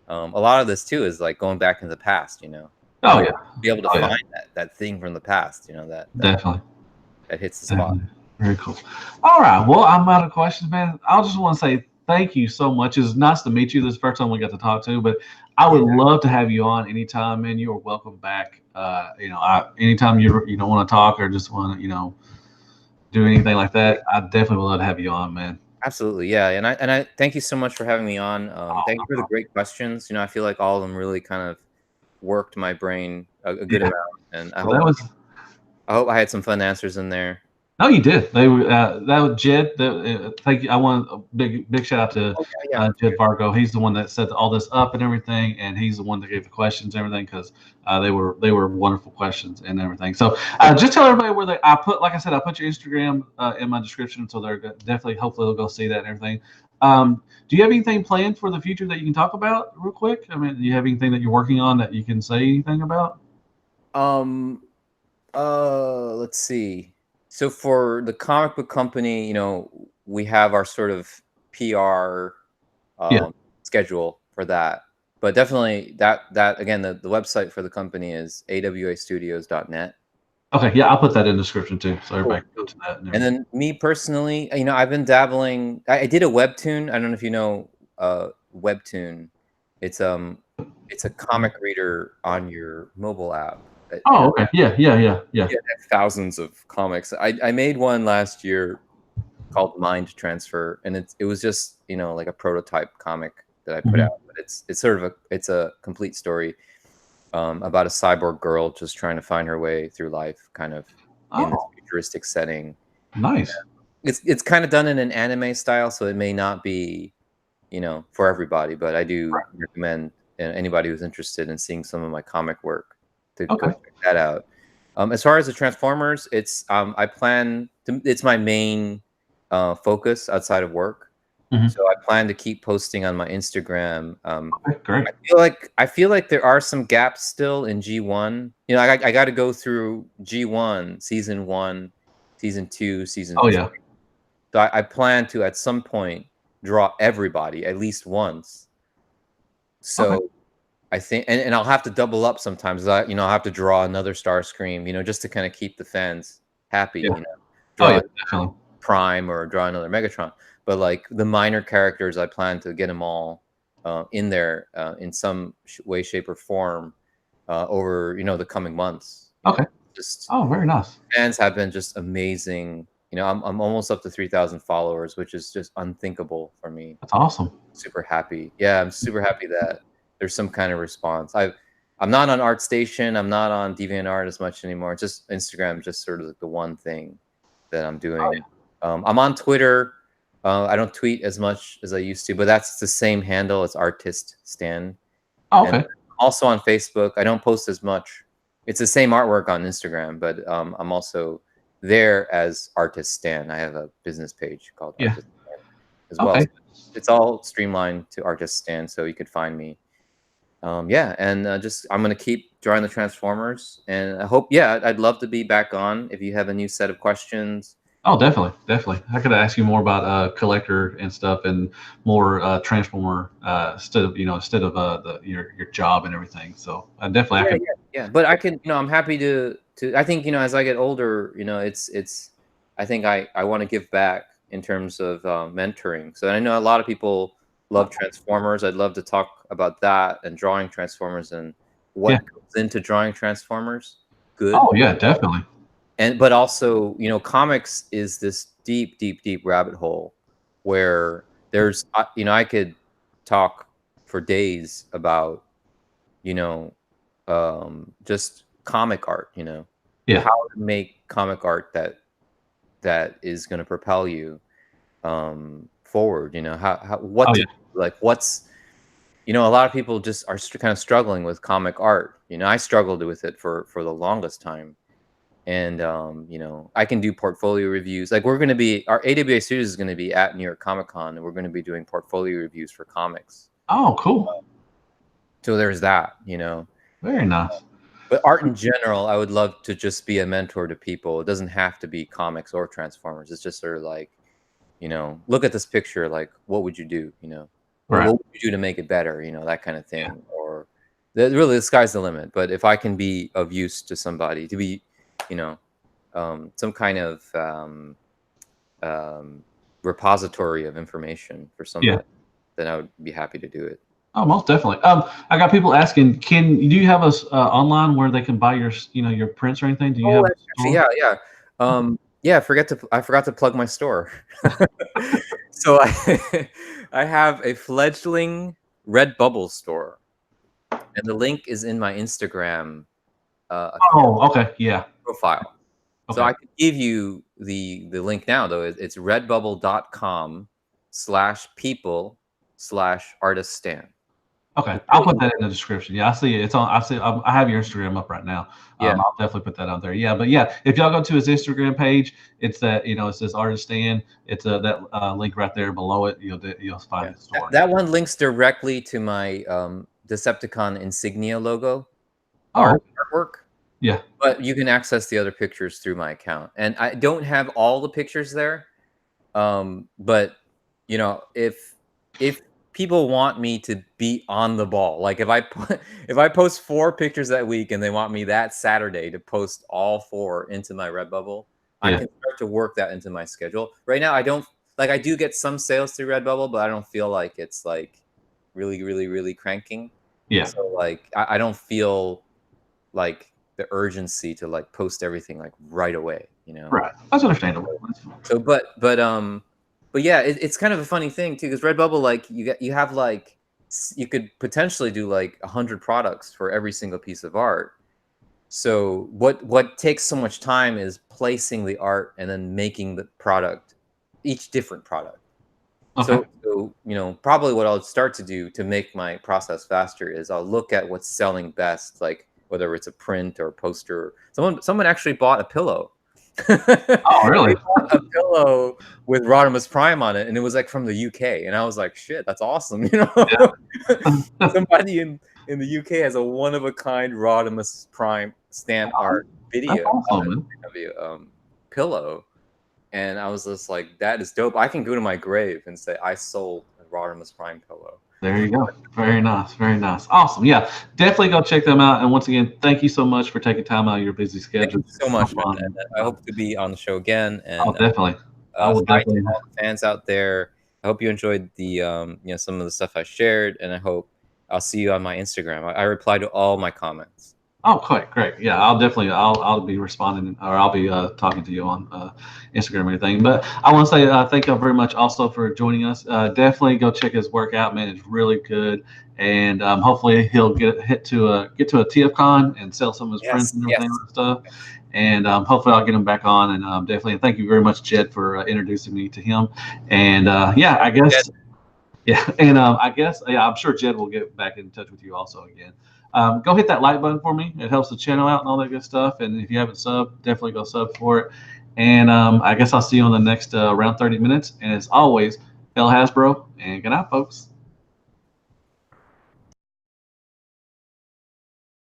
a lot of this too is like going back in the past, and oh like yeah, be able to oh yeah, find that thing from the past, definitely, that hits the spot. definitely. Very cool. All right, well, I'm out of questions, man. I just want to say thank you so much. It's nice to meet you. This is the first time we got to talk to, but I would Yeah, love to have you on anytime, man. You are welcome back. Anytime you don't want to talk or just want to do anything like that, I definitely would love to have you on, man. absolutely, yeah, and I thank you so much for having me on. Thank you for the Oh, great questions. I feel like all of them really kind of worked my brain a good yeah. amount, and I Well, hope that was. I hope I had some fun answers in there. No, you did. They were that was Jed. Thank you. I want a big shout out to Oh yeah, Jed Vargo. He's the one that set all this up and everything, and he's the one that gave the questions and everything because they were wonderful questions and everything. So just tell everybody where I put, like I said, I put your Instagram in my description, so they're definitely hopefully they'll go see that and everything. Do you have anything planned for the future that you can talk about real quick? I mean, do you have anything that you're working on that you can say anything about? yeah. Let's see. So for the comic book company, we have our sort of PR Yeah. schedule for that. But definitely that again, the website for the company is awastudios.net. Okay, yeah, I'll put that in the description too, so Cool, everybody can go cool. to that. And And everything. then me personally, I've been dabbling. I did a webtoon. I don't know if you know webtoon. It's it's a comic reader on your mobile app that Oh, okay, yeah, yeah, yeah, yeah. you have thousands of comics. I made one last year called Mind Transfer, and it was just like a prototype comic that I put Hmm. out. But it's sort of it's a complete story about a cyborg girl just trying to find her way through life, kind of in this Oh, futuristic setting. nice. It's kind of done in an anime style, so it may not be for everybody, but I do Right. recommend anybody who's interested in seeing some of my comic work to go Okay. check that out. As far as the Transformers, I plan to, it's my main focus outside of work. Hmm. So I plan to keep posting on my Instagram. Okay, great. I feel like there are some gaps still in G1. I got to go through G1, season 1, season 2, season Oh 3. yeah. So I plan to at some point draw everybody at least once. Okay. So I think, and I'll have to double up sometimes. I'll have to draw another Starscream, just to kind of keep the fans happy. Yeah. Oh Draw yeah, definitely. Prime or draw another Megatron. But like the minor characters, I plan to get them all in there in some way, shape, or form over the coming months. Okay. Just Oh, very nice. fans have been just amazing. I'm almost up to 3,000 followers, which is just unthinkable for me. That's awesome. Super happy. Yeah, I'm super happy that there's some kind of response. I'm not on ArtStation. I'm not on DeviantArt as much anymore. It's just Instagram, just sort of like the one thing that I'm Oh doing. yeah. I'm on Twitter. I don't tweet as much as I used to, but that's the same handle. It's Artist Stan. Oh, And okay. also on Facebook. I don't post as much. It's the same artwork on Instagram, but I'm also there as Artist Stan. I have a business page called Yeah. Artist Stan as well. Okay. So it's all streamlined to Artist Stan, so you could find me. Yeah, and just I'm gonna keep drawing the Transformers, and I hope. Yeah, I'd love to be back on if you have a new set of questions. Oh, definitely, definitely. I could ask you more about collector and stuff, and more transformer instead of your job and everything. So definitely I Yeah, can. yeah, yeah. But I can, I'm happy to. I think as I get older, it's. I think I want to give back in terms of mentoring. So I know a lot of people love Transformers. I'd love to talk about that and drawing Transformers and Yeah. what goes into drawing Transformers. Good. Oh yeah, definitely. And but also comics is this deep, deep, deep rabbit hole where there's I could talk for days about you know just comic art, Yeah. how to make comic art that is going to propel you forward. How Oh what to yeah. like what's a lot of people just are kind of struggling with comic art. I struggled with it for the longest time. And I can do portfolio reviews. Like we're going to be our AWA series is going to be at New York Comic Con, and we're going to be doing portfolio reviews for comics. Oh, cool. So there's that. Very nice. But art in general, I would love to just be a mentor to people. It doesn't have to be comics or Transformers. It's just sort of like, look at this picture. Like, what would you do? Or Right. what would you do to make it better? That kind of Yeah. thing. Or really, the sky's the limit. But if I can be of use to somebody, to be, you know, some kind of um, repository of information for Yeah. somebody, then I would be happy to do it. Oh, most definitely. I got people asking, do you have us online where they can buy your prints or anything? Do you Oh, have a actually, store? yeah, yeah. Yeah, I forgot to plug my store. So I I have a fledgling Redbubble store, and the link is in my Instagram account Oh, okay. Yeah. profile. So Okay. I could give you the link now, though. It's redbubble.com/people/artiststan. Okay. It's I'll really put easy. that in the description. Yeah, I see it. It's on. I see. I have your Instagram up right now. Yeah. I'll definitely put that out there. Yeah, but yeah, if y'all go to his Instagram page, it's that it says Artist Stand. It's that link right there below it. You'll find Yeah. the That, store. that one links directly to my Decepticon insignia logo Oh, artwork. yeah. But you can access the other pictures through my account. And I don't have all the pictures there. But if people want me to be on the ball. Like if I post 4 pictures that week and they want me that Saturday to post all 4 into my Redbubble, I Yeah. can start to work that into my schedule. Right now, I don't like I do get some sales through Redbubble, but I don't feel like it's like really cranking. Yeah. So like I don't feel like the urgency to like post everything like right away, you know. Right. That's understandable. So but yeah, it's kind of a funny thing too, because Redbubble, like you have like you could potentially do like 100 products for every single piece of art. So what takes so much time is placing the art and then making the product, each different product. Okay. So you know, probably what I'll start to do to make my process faster is I'll look at what's selling best, like whether it's a print or a poster. Someone actually bought a pillow. Oh, really? They bought a pillow with Rodimus Prime on it, and it was like from the UK. And I was like, shit, that's awesome. You know, somebody in the UK has a one of a kind Rodimus Prime stamp art That's video awesome, man. pillow. And I was just like, that is dope. I can go to my grave and say I sold a Rodimus Prime pillow. There you go. Very nice. Very nice. Awesome. Yeah, definitely go check them out. And once again, thank you so much for taking time out of your busy Thank schedule. you so much, man. And I hope to be on the show again. Oh, And definitely. I will hi to definitely. all the fans out there. I hope you enjoyed the you know, some of the stuff I shared, and I hope I'll see you on my Instagram. I reply to all my comments. Oh, great. Yeah, I'll be responding, or I'll be talking to you on Instagram and everything. But I want to say thank you very much also for joining us. Definitely go check his work out, man. It's really good, and hopefully he'll get to a TFCon and sell some of his prints and everything and stuff. And hopefully I'll get him back on. And definitely thank you very much, Jed, for introducing me to him. And yeah, I guess. Jed. Yeah, and I guess I'm sure Jed will get back in touch with you also again. Go hit that like button for me. It helps the channel out and all that good stuff. And if you haven't subbed, definitely go sub for it. And I guess I'll see you on the next around 30 minutes. And as always, El Hasbro, and good night, folks.